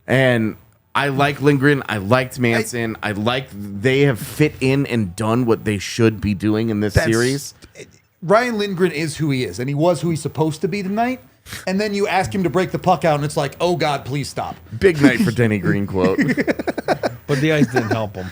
S2: And I like Lindgren. I liked Manson. I like they have fit in and done what they should be doing in this series.
S1: Ryan Lindgren is who he is, and he was who he's supposed to be tonight. And then you ask him to break the puck out, and it's like, oh, God, please stop.
S2: Big night for Denny Green quote.
S3: But the ice didn't help him.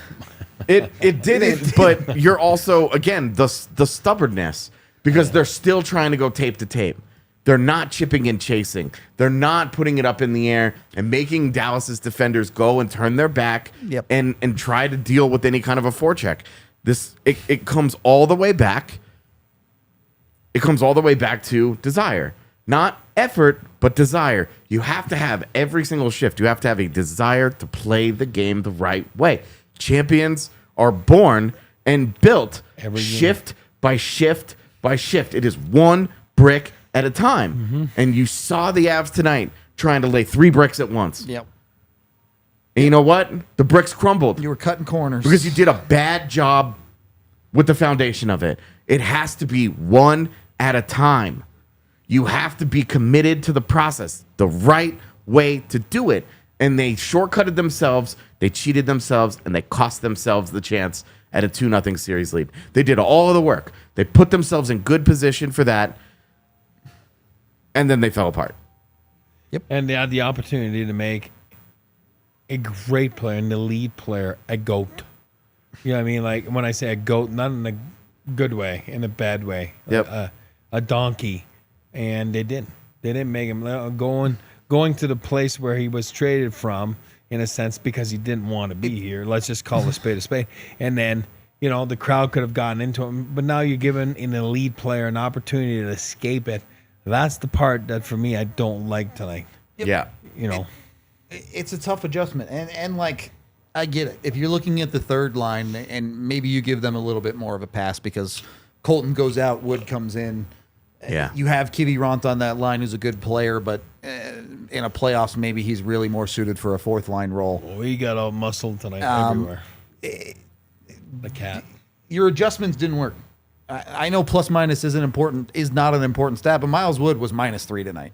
S2: It didn't, but you're also, again, the stubbornness, because they're still trying to go tape to tape. They're not chipping and chasing. They're not putting it up in the air and making Dallas's defenders go and turn their back and try to deal with any kind of a forecheck. It comes all the way back. It comes all the way back to desire. Not effort, but desire. You have to have every single shift. You have to have a desire to play the game the right way. Champions are born and built shift by shift by shift. It is one brick at a time. Mm-hmm. And you saw the Avs tonight trying to lay 3 bricks at once.
S1: Yep.
S2: And you know what? The bricks crumbled.
S1: You were cutting corners.
S2: Because you did a bad job with the foundation of it. It has to be one at a time. You have to be committed to the process, the right way to do it. And they shortcutted themselves, they cheated themselves, and they cost themselves the chance at a 2-0 series lead. They did all of the work. They put themselves in good position for that, and then they fell apart.
S3: Yep. And they had the opportunity to make a great player and the lead player a goat. You know what I mean? Like when I say a goat, not in a good way, in a bad way.
S2: Yep.
S3: A donkey. And they didn't. They didn't make him going to the place where he was traded from, in a sense, because he didn't want to be here. Let's just call a spade a spade. And then, the crowd could have gotten into him. But now you're giving an elite player an opportunity to escape it. That's the part that, for me, I don't like tonight.
S2: Yeah.
S1: It's a tough adjustment. And like, I get it. If you're looking at the third line, and maybe you give them a little bit more of a pass because Colton goes out, Wood comes in.
S2: Yeah.
S1: You have Kiviranta on that line, who's a good player, but in a playoffs, maybe he's really more suited for a fourth line role.
S3: Well, he got all muscled tonight everywhere. The cat.
S1: Your adjustments didn't work. I know plus minus is not an important stat, but Miles Wood was -3 tonight.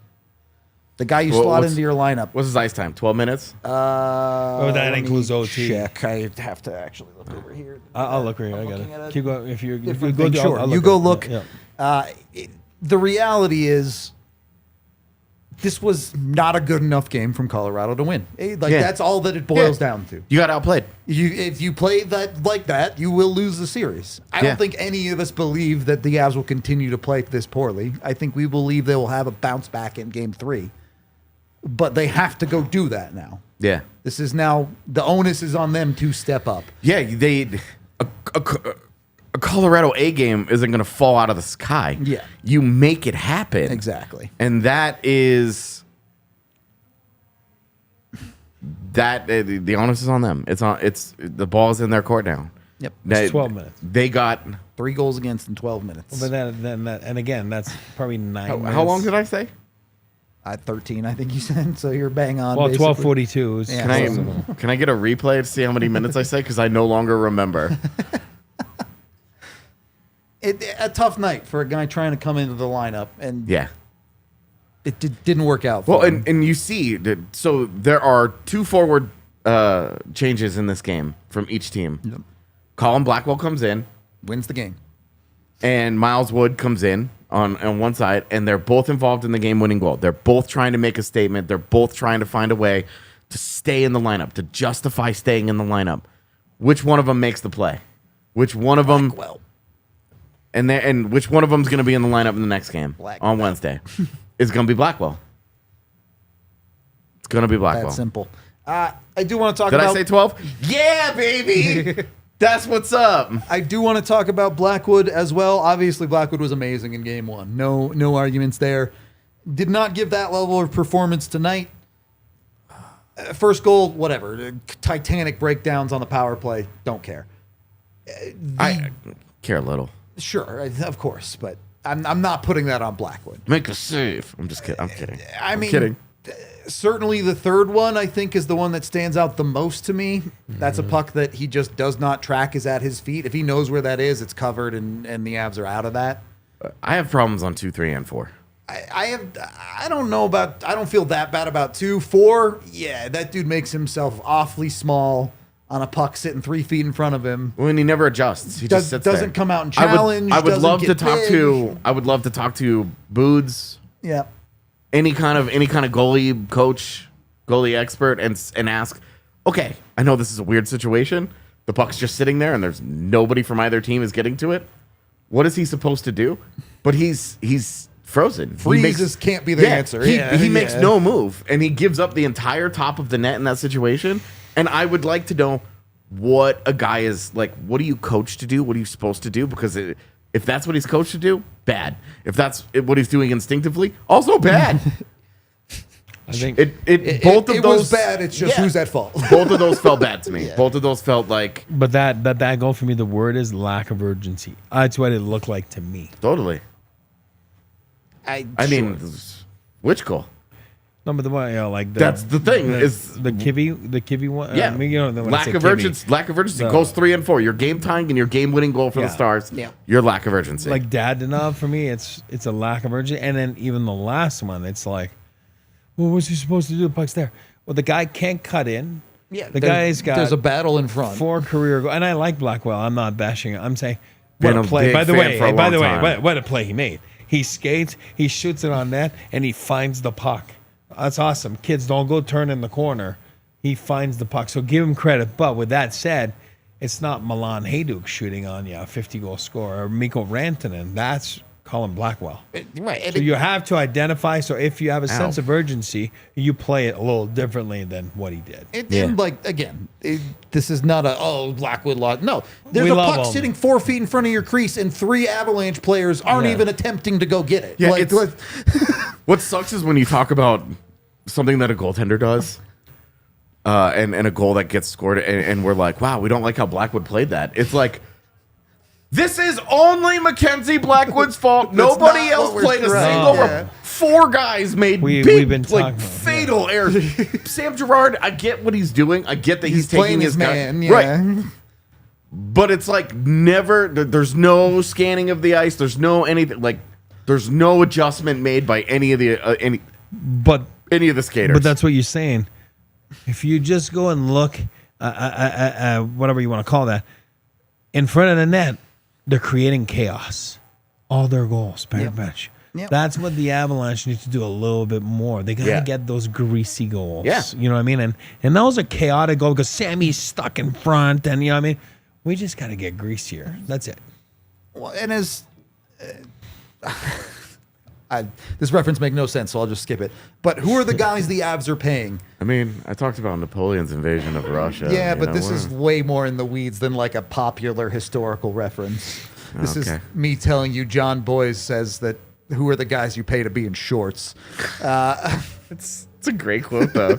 S1: The guy you slot into your lineup.
S2: What's his ice time? 12 minutes?
S3: That includes OT.
S1: Check. I have to actually look over here.
S3: I'll look right here. I got it. Keep going. If you're
S1: you go look. The reality is, this was not a good enough game from Colorado to win. That's all that it boils down to.
S2: You got outplayed.
S1: If you play that like that, you will lose the series. I don't think any of us believe that the Avs will continue to play this poorly. I think we believe they will have a bounce back in Game 3. But they have to go do that now.
S2: Yeah.
S1: This is now, the onus is on them to step up.
S2: Yeah, a Colorado A game isn't going to fall out of the sky.
S1: Yeah.
S2: You make it happen.
S1: Exactly.
S2: And that is the onus is on them. It's the ball's in their court now.
S1: Yep.
S3: It's 12 minutes.
S2: They got
S1: 3 goals against in 12 minutes.
S3: But then and again, that's probably 9 minutes.
S2: How long did I say?
S1: 13, I think you said. So you're bang on.
S3: Well,
S1: basically.
S3: 12:42 is.
S2: Yeah. Can I get a replay to see how many minutes I say? Because I no longer remember.
S1: A tough night for a guy trying to come into the lineup, and it didn't work out.
S2: Well, and you see that. So there are 2 forward changes in this game from each team.
S1: Yep.
S2: Colin Blackwell comes in,
S1: wins the game.
S2: and Miles Wood comes in on one side, and they're both involved in the game-winning goal. They're both trying to make a statement. They're both trying to find a way to stay in the lineup, to justify staying in the lineup. Which one of them makes the play? Which one of them? And which one of them is going to be in the lineup in the next game on Wednesday? It's going to be Blackwell. It's going to be Blackwell.
S1: That's simple. I do want to talk
S2: Did
S1: about...
S2: I say 12? Yeah, baby! That's what's up.
S1: I do want to talk about Blackwood as well. Obviously, Blackwood was amazing in game one. No arguments there. Did not give that level of performance tonight. First goal, whatever. Titanic breakdowns on the power play. Don't care.
S2: I care a little.
S1: Sure, of course, but I'm not putting that on Blackwood.
S2: Make a save. I'm just kidding. I'm kidding.
S1: I mean,
S2: kidding.
S1: Certainly the third one, I think, is the one that stands out the most to me. That's a puck that he just does not track is at his feet. If he knows where that is, it's covered, and the Avs are out of that.
S2: I have problems on 2, 3, and 4.
S1: I don't know about... I don't feel that bad about 2. 4, yeah, that dude makes himself awfully small on a puck sitting 3 feet in front of him.
S2: When he never adjusts. He just sits there.
S1: Doesn't come out and challenge.
S2: I would
S1: doesn't
S2: love
S1: get
S2: to talk
S1: big.
S2: to... I would love to talk to Boods.
S1: Yeah.
S2: Any kind of goalie coach, goalie expert, and ask, okay, I know this is a weird situation. The puck's just sitting there, and there's nobody from either team is getting to it. What is he supposed to do? But he's frozen.
S1: Freezes can't be the answer.
S2: He makes no move, and he gives up the entire top of the net in that situation. And I would like to know what a guy is like. What are you coached to do? What are you supposed to do? Because if that's what he's coached to do, bad. If that's what he's doing instinctively, also bad.
S3: I think
S2: both of
S1: it
S2: those
S1: was bad. It's just who's at fault.
S2: Both of those felt bad to me. Both of those felt like.
S3: But that goal for me, the word is lack of urgency. That's what it looked like to me.
S2: Totally. I mean, which goal?
S3: No, but the one, like
S2: that's the thing is
S3: the Kivy one.
S2: Yeah,
S3: I mean,
S2: lack of urgency. Lack of urgency. Goes 3 and 4. Your game tying and your game winning goal for the Stars. Yeah. Your lack of urgency.
S3: Like Dadonov for me, it's a lack of urgency, and then even the last one, it's like, well, what's he supposed to do? The puck's there. Well, the guy can't cut in.
S1: Yeah,
S3: the guy's got.
S1: There's a battle in front.
S3: 4 career goals, and I like Blackwell. I'm not bashing it. I'm saying
S2: Been
S3: what
S2: a
S3: a play.
S2: big
S3: By the
S2: fan
S3: way,
S2: for a long
S3: what a play he made. He skates, he shoots it on net, and he finds the puck. That's awesome. Kids, don't go turn in the corner. He finds the puck. So give him credit. But with that said, it's not Milan Hajduk shooting on you, a 50-goal scorer, or Mikko Rantanen. That's Colin Blackwell.
S1: Right.
S3: So you have to identify. So if you have a sense of urgency, you play it a little differently than what he did.
S1: And like, again, this is not Blackwood lost. No, there's a puck sitting 4 feet in front of your crease, and 3 Avalanche players aren't even attempting to go get it.
S2: Yeah, what sucks is when you talk about something that a goaltender does, and a goal that gets scored, and we're like, wow, we don't like how Blackwood played that. It's like, this is only Mackenzie Blackwood's fault. Nobody else played a single. 4 guys made big, fatal errors. Sam Girard, I get what he's doing. I get that he's taking his
S1: man,
S2: right. But it's like never. There's no scanning of the ice. There's no anything. Like there's no adjustment made by any of the any of the skaters.
S3: But that's what you're saying. If you just go and look, whatever you want to call that, in front of the net, they're creating chaos. All their goals, bench. Yep. That's what the Avalanche need to do a little bit more. They gotta get those greasy goals.
S2: Yeah.
S3: You know what I mean? And those are chaotic goals because Sammy's stuck in front, and you know what I mean? We just gotta get greasier. That's it.
S1: Well, and as this reference makes no sense, so I'll just skip it. But who are the guys the Avs are paying?
S2: I mean, I talked about Napoleon's invasion of Russia.
S1: Yeah, but this is way more in the weeds than like a popular historical reference. This is me telling you John Boyes says that who are the guys you pay to be in shorts?
S2: It's a great quote, though.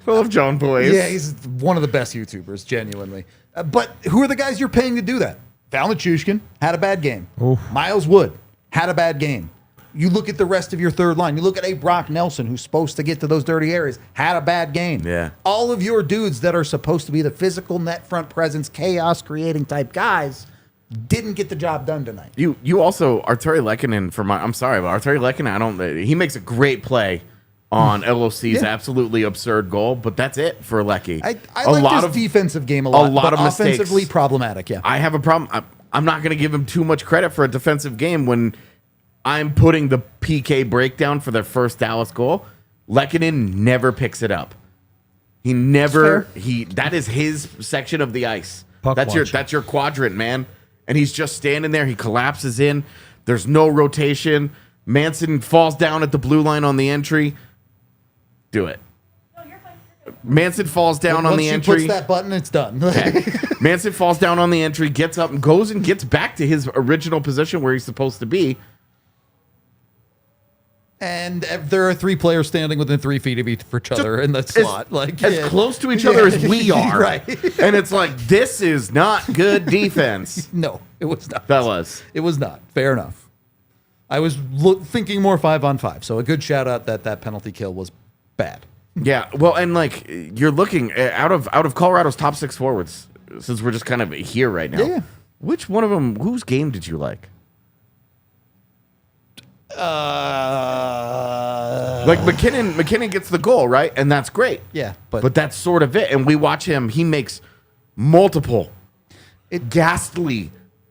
S2: I love John Boyes.
S1: Yeah, he's one of the best YouTubers, genuinely. But who are the guys you're paying to do that? Val Nichushkin had a bad game.
S3: Oof.
S1: Miles Wood had a bad game. You look at the rest of your third line. You look at Brock Nelson, who's supposed to get to those dirty areas, had a bad game.
S2: Yeah.
S1: All of your dudes that are supposed to be the physical net front presence, chaos creating type guys didn't get the job done tonight.
S2: You also Arturi Lehkonen I'm sorry, but Arturi Lehkonen, he makes a great play on LOC's absolutely absurd goal, but that's it for Lecky.
S1: I like his defensive game a lot, but
S2: of mistakes.
S1: Offensively problematic, yeah.
S2: I have a problem. I'm not going to give him too much credit for a defensive game when I'm putting the PK breakdown for their first Dallas goal. MacKinnon never picks it up. He never that is his section of the ice. That's your quadrant, man. And he's just standing there. He collapses in. There's no rotation. Manson falls down at the blue line on the entry. Do it. Manson falls down on the entry.
S1: Once he puts that button, it's done.
S2: Okay. Manson falls down on the entry, gets up and goes and gets back to his original position where he's supposed to be.
S1: And there are 3 players standing within 3 feet of each other in the slot.
S2: As close to each other as we are.
S1: Right.
S2: And it's like, this is not good defense.
S1: No, it was not.
S2: Fellas.
S1: It was not. Fair enough. I was thinking more 5-on-5. So a good shout out that penalty kill was bad.
S2: Yeah, well, and like you're looking out of Colorado's top 6 forwards, since we're just kind of here right now.
S1: Yeah.
S2: Which one of them? Whose game did you like? Like MacKinnon gets the goal, right, and that's great.
S1: Yeah,
S2: but that's sort of it. And we watch him; he makes multiple, ghastly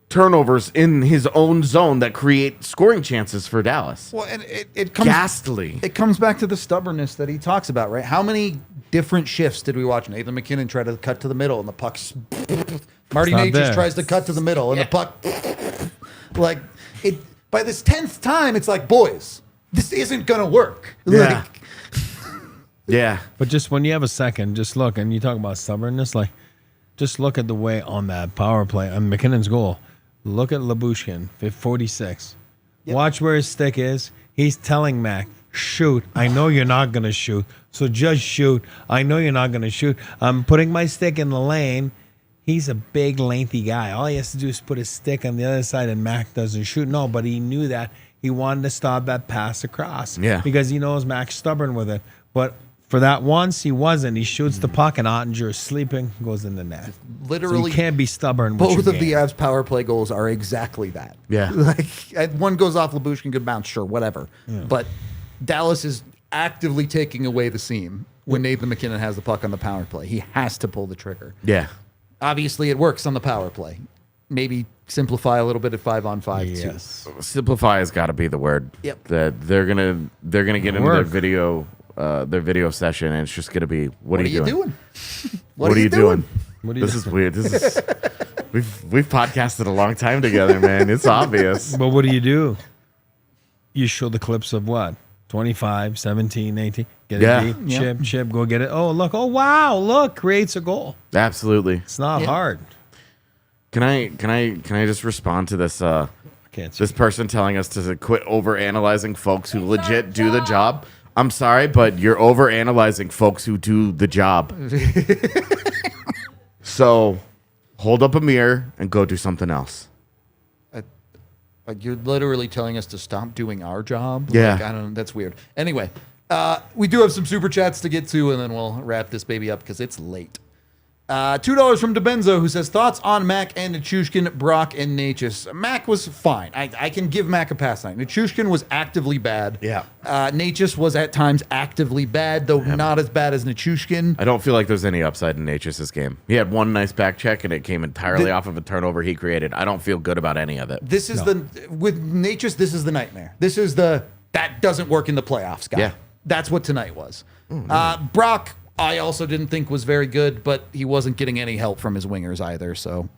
S2: turnovers in his own zone that create scoring chances for Dallas.
S1: Well, and it comes
S2: ghastly.
S1: It comes back to the stubbornness that he talks about, right? How many different shifts did we watch? Nathan MacKinnon try to cut to the middle, and the puck's Marty Natchez tries to cut to the middle, and the puck like it. By this 10th time, it's like, boys, this isn't gonna work.
S2: Yeah. Yeah.
S3: But just when you have a second, just look, and you talk about stubbornness, like, just look at the way on that power play, on MacKinnon's goal. Look at Lyubushkin, 46. Yep. Watch where his stick is. He's telling Mac, shoot. I know you're not going to shoot, so just shoot. I know you're not going to shoot. I'm putting my stick in the lane. He's a big, lengthy guy. All he has to do is put his stick on the other side, and Mac doesn't shoot. No, but he knew that. He wanted to stop that pass across.
S2: Yeah.
S3: Because he knows Mac's stubborn with it. But for that once, he wasn't. He shoots the puck, and Ottinger is sleeping, goes in the net.
S1: Literally,
S3: so you can't be stubborn.
S1: Both
S3: with
S1: of
S3: your
S1: the
S3: game.
S1: Avs power play goals are exactly that.
S2: Yeah.
S1: Like one goes off Lyubushkin, good bounce, sure, whatever.
S3: Yeah.
S1: But Dallas is actively taking away the seam when Nathan MacKinnon has the puck on the power play. He has to pull the trigger.
S2: Yeah.
S1: Obviously, it works on the power play. Maybe simplify a little bit at 5-on-5
S3: Yes.
S2: Simplify has got to be the word.
S1: Yep.
S2: That they're gonna get into their video session, and it's just gonna be what are you doing? What are you doing? This is weird. This is we've podcasted a long time together, man. It's obvious.
S3: But what do? You show the clips of what? 25, 17, 18. Get it deep, chip, go get it. Oh, look. Oh, wow. Look, creates a goal.
S2: Absolutely.
S3: It's not hard.
S2: Can I just respond to this this person telling us to quit overanalyzing folks who legit do the job? I'm sorry, but you're overanalyzing folks who do the job. So, hold up a mirror and go do something else.
S1: Like you're literally telling us to stop doing our job?
S2: Yeah.
S1: Like, I don't know. That's weird. Anyway, we do have some super chats to get to, and then we'll wrap this baby up because it's late. $2 from DeBenzo, who says, thoughts on Mac and Nichushkin, Brock, and Natchez. Mac was fine. I can give Mac a pass tonight. Nichushkin was actively bad.
S2: Yeah.
S1: Natchez was at times actively bad, though not as bad as Nichushkin.
S2: I don't feel like there's any upside in Natchez's game. He had one nice back check, and it came entirely off of a turnover he created. I don't feel good about any of it.
S1: This is with Natchez, this is the nightmare. This is that doesn't work in the playoffs, guy.
S2: Yeah.
S1: That's what tonight was. Brock, I also didn't think was very good, but he wasn't getting any help from his wingers either. So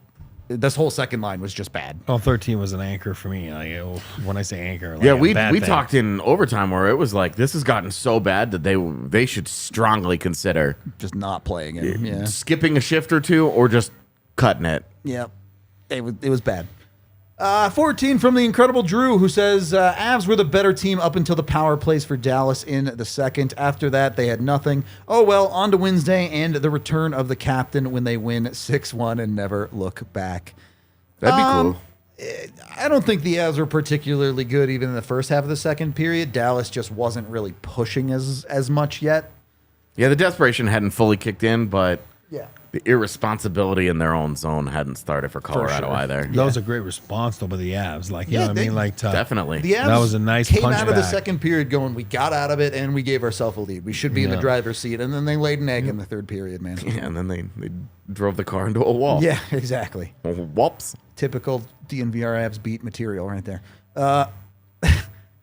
S1: this whole second line was just bad.
S3: Well, 13 was an anchor for me. Like, when I say anchor, like
S2: Yeah,
S3: a
S2: we
S3: bad thing.
S2: talked in overtime where it was like this has gotten so bad that they should strongly consider
S1: just not playing him. Yeah,
S2: skipping a shift or two or just cutting it.
S1: Yeah, it was bad. 14 from the incredible Drew, who says Avs were the better team up until the power plays for Dallas in the second. After that, they had nothing. Oh well, on to Wednesday and the return of the captain when they win 6-1 and never look back.
S2: That'd be cool.
S1: I don't think the Avs were particularly good even in the first half of the second period. Dallas just wasn't really pushing as much yet.
S2: Yeah, the desperation hadn't fully kicked in, but
S1: yeah,
S2: the irresponsibility in their own zone hadn't started for Colorado either.
S3: That was a great response though by the Avs. Like, you know what I mean? Like,
S2: definitely.
S1: The Avs
S3: that was a nice
S1: came
S3: punch
S1: out of the
S3: back.
S1: second period going, we got out of it and we gave ourselves a lead. We should be in the driver's seat. And then they laid an egg in the third period, man.
S2: Yeah, and then they drove the car into a wall.
S1: Yeah, exactly.
S2: Whoops.
S1: Typical DNVR Avs beat material right there.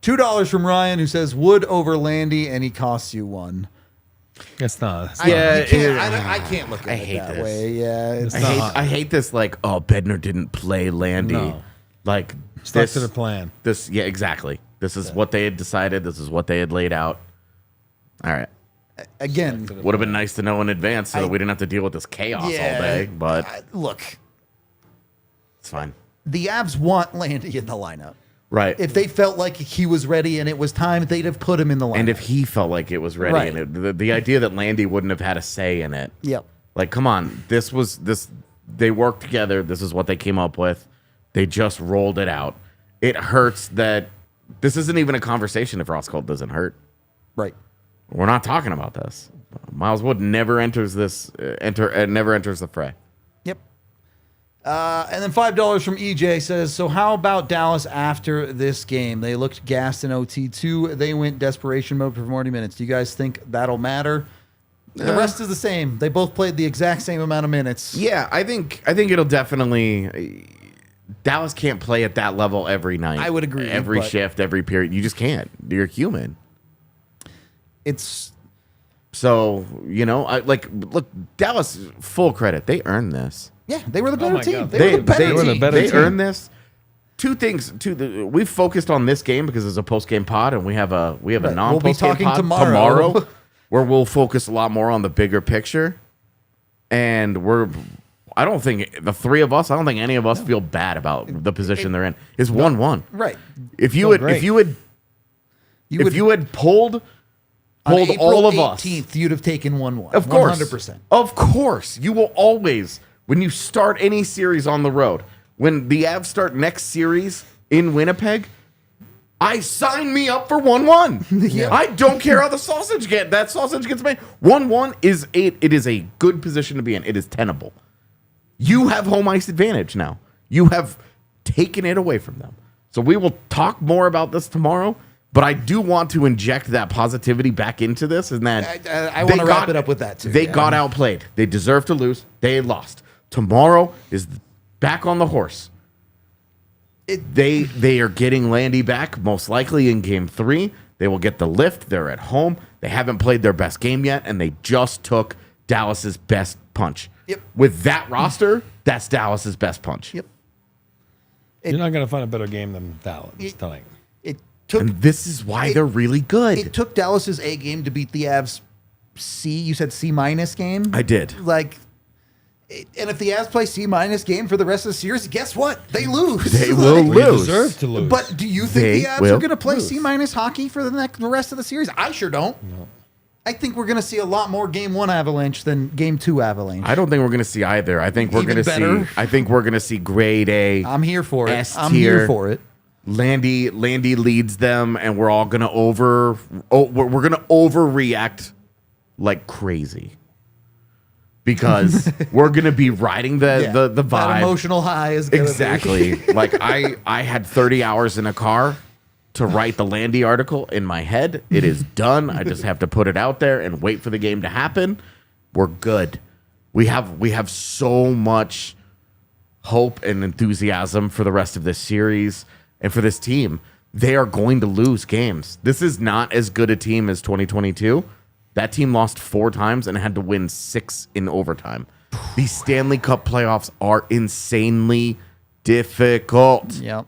S1: $2 from Ryan, who says Wood over Landy, and he costs you one.
S3: It's not.
S1: I can't look at it that
S2: this.
S1: way. Yeah,
S2: I hate this. Like, oh, Bednar didn't play Landy.
S3: No.
S2: Like,
S3: Stuck to the plan.
S2: Yeah, exactly. This is what they had decided. This is what they had laid out. All right.
S1: Again,
S2: Would have been nice to know in advance so that we didn't have to deal with this chaos all day. But
S1: look,
S2: it's fine.
S1: the Avs want Landy in the lineup.
S2: Right.
S1: If they felt like he was ready and it was time, they'd have put him in the lineup.
S2: And if he felt like it was ready,
S1: Right.
S2: and the idea that Landy wouldn't have had a say in it.
S1: Yep.
S2: Like, come on. They worked together. This is what they came up with. They just rolled it out. It hurts that this isn't even a conversation if Ross Cole doesn't hurt.
S1: Right.
S2: We're not talking about this. Miles Wood never enters never enters the fray.
S1: Yep. And then $5 from EJ says, so how about Dallas after this game? They looked gassed in OT too. They went desperation mode for 40 minutes. Do you guys think that'll matter? The rest is the same. They both played the exact same amount of minutes.
S2: Yeah, I think it'll definitely. Dallas can't play at that level every night.
S1: I would agree.
S2: Every
S1: but
S2: shift, every period. You just can't. You're human.
S1: It's
S2: so, look, Dallas, full credit. They earned this.
S1: Yeah, they were the better team.
S3: God.
S1: They were the better team.
S2: They earned this. Two things. We've focused on this game because it's a post game pod, and we have a non post game pod tomorrow where we'll focus a lot more on the bigger picture. And I don't think any of us feel bad about the position they're in. It's 1-1.
S1: Right.
S2: If you had pulled all of us,
S1: 18th, you'd have taken 1-1.
S2: Of course.
S1: 100%.
S2: Of course. You will always, when you start any series on the road, when the Avs start next series in Winnipeg, I sign me up for 1-1.
S1: Yeah.
S2: I don't care how the sausage gets made. 1-1 is a good position to be in. It is tenable. You have home ice advantage now. You have taken it away from them. So we will talk more about this tomorrow. But I do want to inject that positivity back into this, and that
S1: I want to wrap it up with that too.
S2: They got outplayed. They deserve to lose. They lost. Tomorrow is back on the horse. They are getting Landy back most likely in Game 3. They will get the lift. They're at home. They haven't played their best game yet, and they just took Dallas's best punch.
S1: Yep.
S2: With that roster, that's Dallas's best punch.
S1: Yep.
S3: You're not going to find a better game than Dallas tonight.
S2: And this is why they're really good.
S1: It took Dallas's A game to beat the Avs C. You said C- game?
S2: I did.
S1: And if the Avs play C- game for the rest of the series, guess what? They lose.
S2: They will lose.
S3: They deserve to lose.
S1: But do you think the Avs are going to play C- hockey for the rest of the series? I sure don't. No. I think we're going to see a lot more Game 1 Avalanche than Game 2 Avalanche.
S2: I don't think we're going to see either. I think we're going to see grade A.
S1: I'm here for it.
S2: S-tier.
S1: I'm here for it.
S2: Landy leads them, and we're all gonna we're gonna overreact like crazy because we're gonna be riding the vibe.
S1: That emotional high is gonna
S2: exactly
S1: be.
S2: like I had 30 hours in a car to write the Landy article in my head. It is done. I just have to put it out there and wait for the game to happen. We're good. We have so much hope and enthusiasm for the rest of this series. And for this team, they are going to lose games. This is not as good a team as 2022. That team lost 4 times and had to win 6 in overtime. These Stanley Cup playoffs are insanely difficult.
S1: Yep.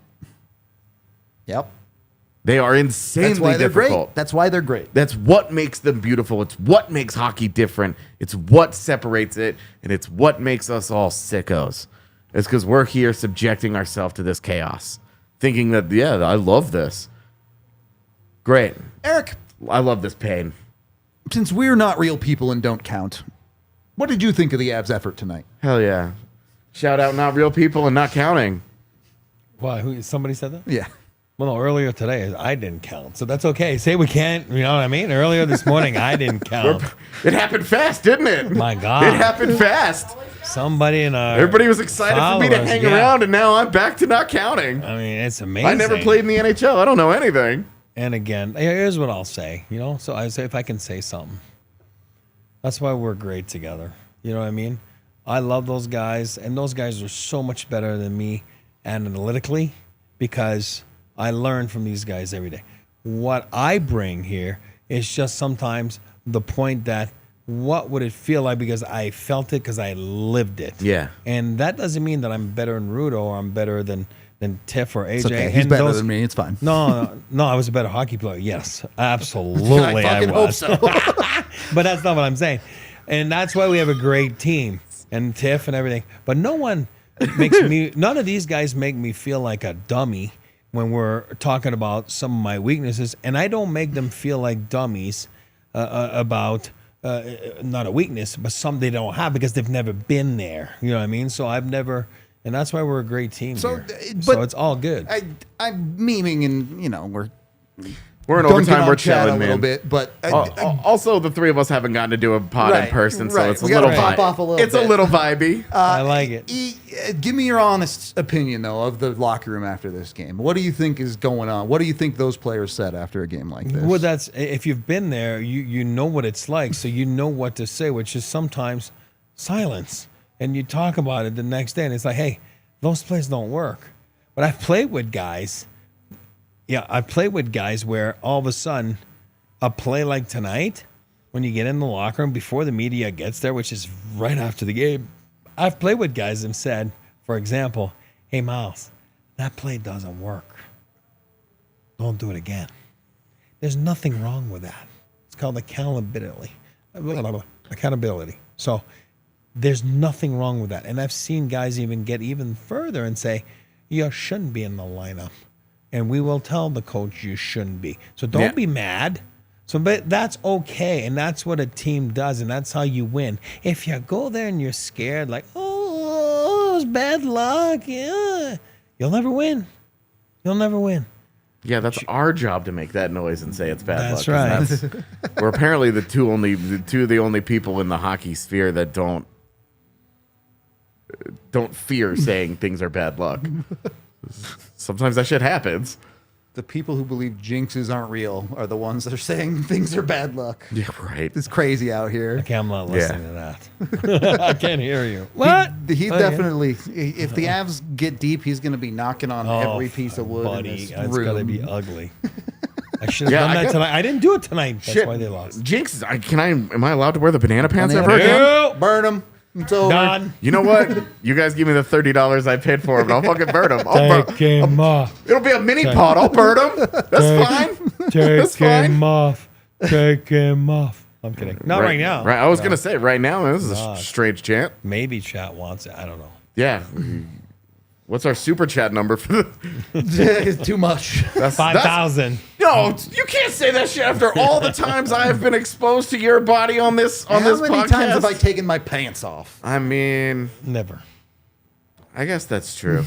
S2: They are insanely difficult.
S1: That's why they're great.
S2: That's what makes them beautiful. It's what makes hockey different. It's what separates it, and it's what makes us all sickos. It's because we're here subjecting ourselves to this chaos. Thinking that, I love this. Great.
S1: Eric.
S2: I love this pain.
S1: Since we're not real people and don't count, what did you think of the Avs effort tonight?
S2: Hell yeah. Shout out not real people and not counting.
S3: Why? Somebody said that?
S1: Yeah.
S3: Well, no, earlier today, I didn't count. So that's okay. Say we can't, you know what I mean? Earlier this morning, I didn't count.
S2: It happened fast, didn't it?
S3: My God.
S2: It happened fast.
S3: Somebody in our
S2: Everybody was excited for me to hang around, and now I'm back to not counting.
S3: I mean, it's amazing.
S2: I never played in the NHL. I don't know anything.
S3: And again, here's what I'll say. So I say if I can say something. That's why we're great together. You know what I mean? I love those guys, and those guys are so much better than me analytically because I learn from these guys every day. What I bring here is just sometimes the point that what would it feel like because I felt it because I lived it.
S2: Yeah.
S3: And that doesn't mean that I'm better than Rudo or I'm better than Tiff or AJ.
S1: It's okay. He's
S3: And
S1: better than me. It's fine.
S3: No, I was a better hockey player. Yes, absolutely I
S1: fucking
S3: was.
S1: hope so.
S3: But that's not what I'm saying. And that's why we have a great team and Tiff and everything. But none of these guys make me feel like a dummy when we're talking about some of my weaknesses. And I don't make them feel like dummies about not a weakness, but something they don't have because they've never been there. You know what I mean? So I've never, and that's why we're a great team here. So it's all good.
S1: I'm memeing, and we're
S2: in
S1: dunking
S2: overtime.
S1: on
S2: We're
S1: Chad
S2: chilling,
S1: a little
S2: man.
S1: bit, but
S2: Also, the three of us haven't gotten to do a pod in person, so it's a
S1: We gotta
S2: little
S1: pop off a little
S2: It's a
S1: bit.
S2: little vibey.
S3: I like it.
S1: Give me your honest opinion, though, of the locker room after this game. What do you think is going on? What do you think those players said after a game like this?
S3: Well, that's if you've been there, you know what it's like, so you know what to say, which is sometimes silence. And you talk about it the next day, and it's like, hey, those plays don't work. But I've played with guys. Yeah, I've played with guys where all of a sudden, a play like tonight, when you get in the locker room before the media gets there, which is right after the game, I've played with guys and said, for example, hey, Miles, that play doesn't work. Don't do it again. There's nothing wrong with that. It's called accountability. Accountability. So there's nothing wrong with that. And I've seen guys even get even further and say, you shouldn't be in the lineup. And we will tell the coach you shouldn't be. So don't be mad. So, but that's okay. And that's what a team does. And that's how you win. If you go there and you're scared, like, oh, it's bad luck. Yeah. You'll never win. You'll never win.
S2: Yeah, that's our job to make that noise and say it's bad luck.
S3: That's right.
S2: We're apparently the two of the only people in the hockey sphere that don't fear saying things are bad luck. Sometimes that shit happens.
S1: The people who believe jinxes aren't real are the ones that are saying things are bad luck.
S2: Yeah, right.
S1: It's crazy out here.
S3: Okay, I'm not listening to that. I can't hear you. What?
S1: He definitely, if the Avs get deep, he's going to be knocking on every piece of wood
S3: buddy,
S1: in this
S3: it's
S1: room.
S3: going to be ugly. I should have done that tonight. I didn't do it tonight. That's why they lost.
S2: Jinx, am I allowed to wear the banana pants
S1: Banana
S2: ever again?
S1: pants. Burn them. It's over.
S3: Done.
S2: You know what? You guys give me the $30 I paid for them, and I'll fucking burn them.
S3: Take him off.
S2: It'll be a mini pod. I'll burn them. That's fine. That's
S3: Take
S2: fine.
S3: him off. Take him off. I'm kidding. Not right now.
S2: Right. I was gonna say right now. This is a strange chant.
S3: Maybe chat wants it. I don't know.
S2: Yeah. What's our super chat number for the?
S1: It's too much.
S3: 5,000.
S2: No, you can't say that shit after all the times I have been exposed to your body on this
S1: How
S2: this
S1: many
S2: podcast.
S1: times have I taken my pants off?
S2: I mean,
S3: Never.
S2: I guess that's true.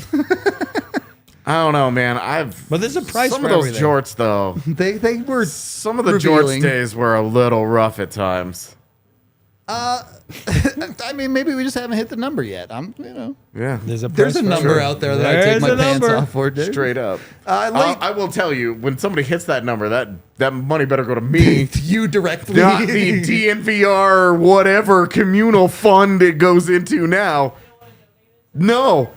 S2: I don't know, man.
S3: But there's a price
S2: some
S3: for
S2: of those
S3: everything.
S2: jorts though.
S1: They were
S2: Some of the
S1: revealing.
S2: jorts days were a little rough at times.
S1: I mean, maybe we just haven't hit the number yet.
S2: Yeah.
S3: There's a
S1: number out there that I take my pants off for, dude.
S2: Straight up.
S1: Like-
S2: I will tell you, when somebody hits that number, that money better go to me.
S1: You directly.
S2: Not the DNVR whatever communal fund it goes into now. No.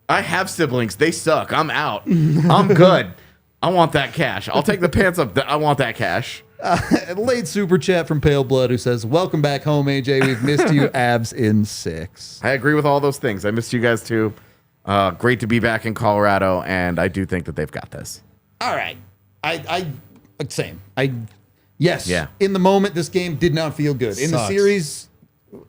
S2: I have siblings. They suck. I'm out. I'm good. I want that cash. I'll take the pants up. I want that cash.
S1: Late super chat from Pale Blood who says, "Welcome back home, AJ. We've missed you. Abs in 6."
S2: I agree with all those things. I missed you guys too. Great to be back in Colorado, and I do think that they've got this.
S1: All right. Same. Yes.
S2: Yeah.
S1: In the moment, this game did not feel good. In the
S3: Sucks.
S1: series,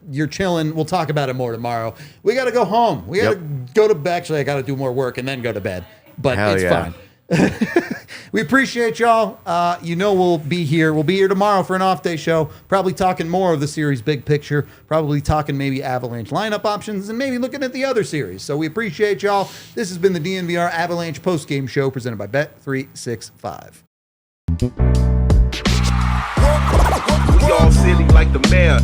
S1: you're chilling. We'll talk about it more tomorrow. We got to go home. We got to go to bed. Actually, I got to do more work and then go to bed. But
S2: Hell
S1: it's
S2: yeah.
S1: fine. We appreciate y'all. We'll be here. We'll be here tomorrow for an off-day show. Probably talking more of the series big picture. Probably talking maybe Avalanche lineup options and maybe looking at the other series. So we appreciate y'all. This has been the DNVR Avalanche postgame show presented by Bet365.
S15: We all silly like the mayor.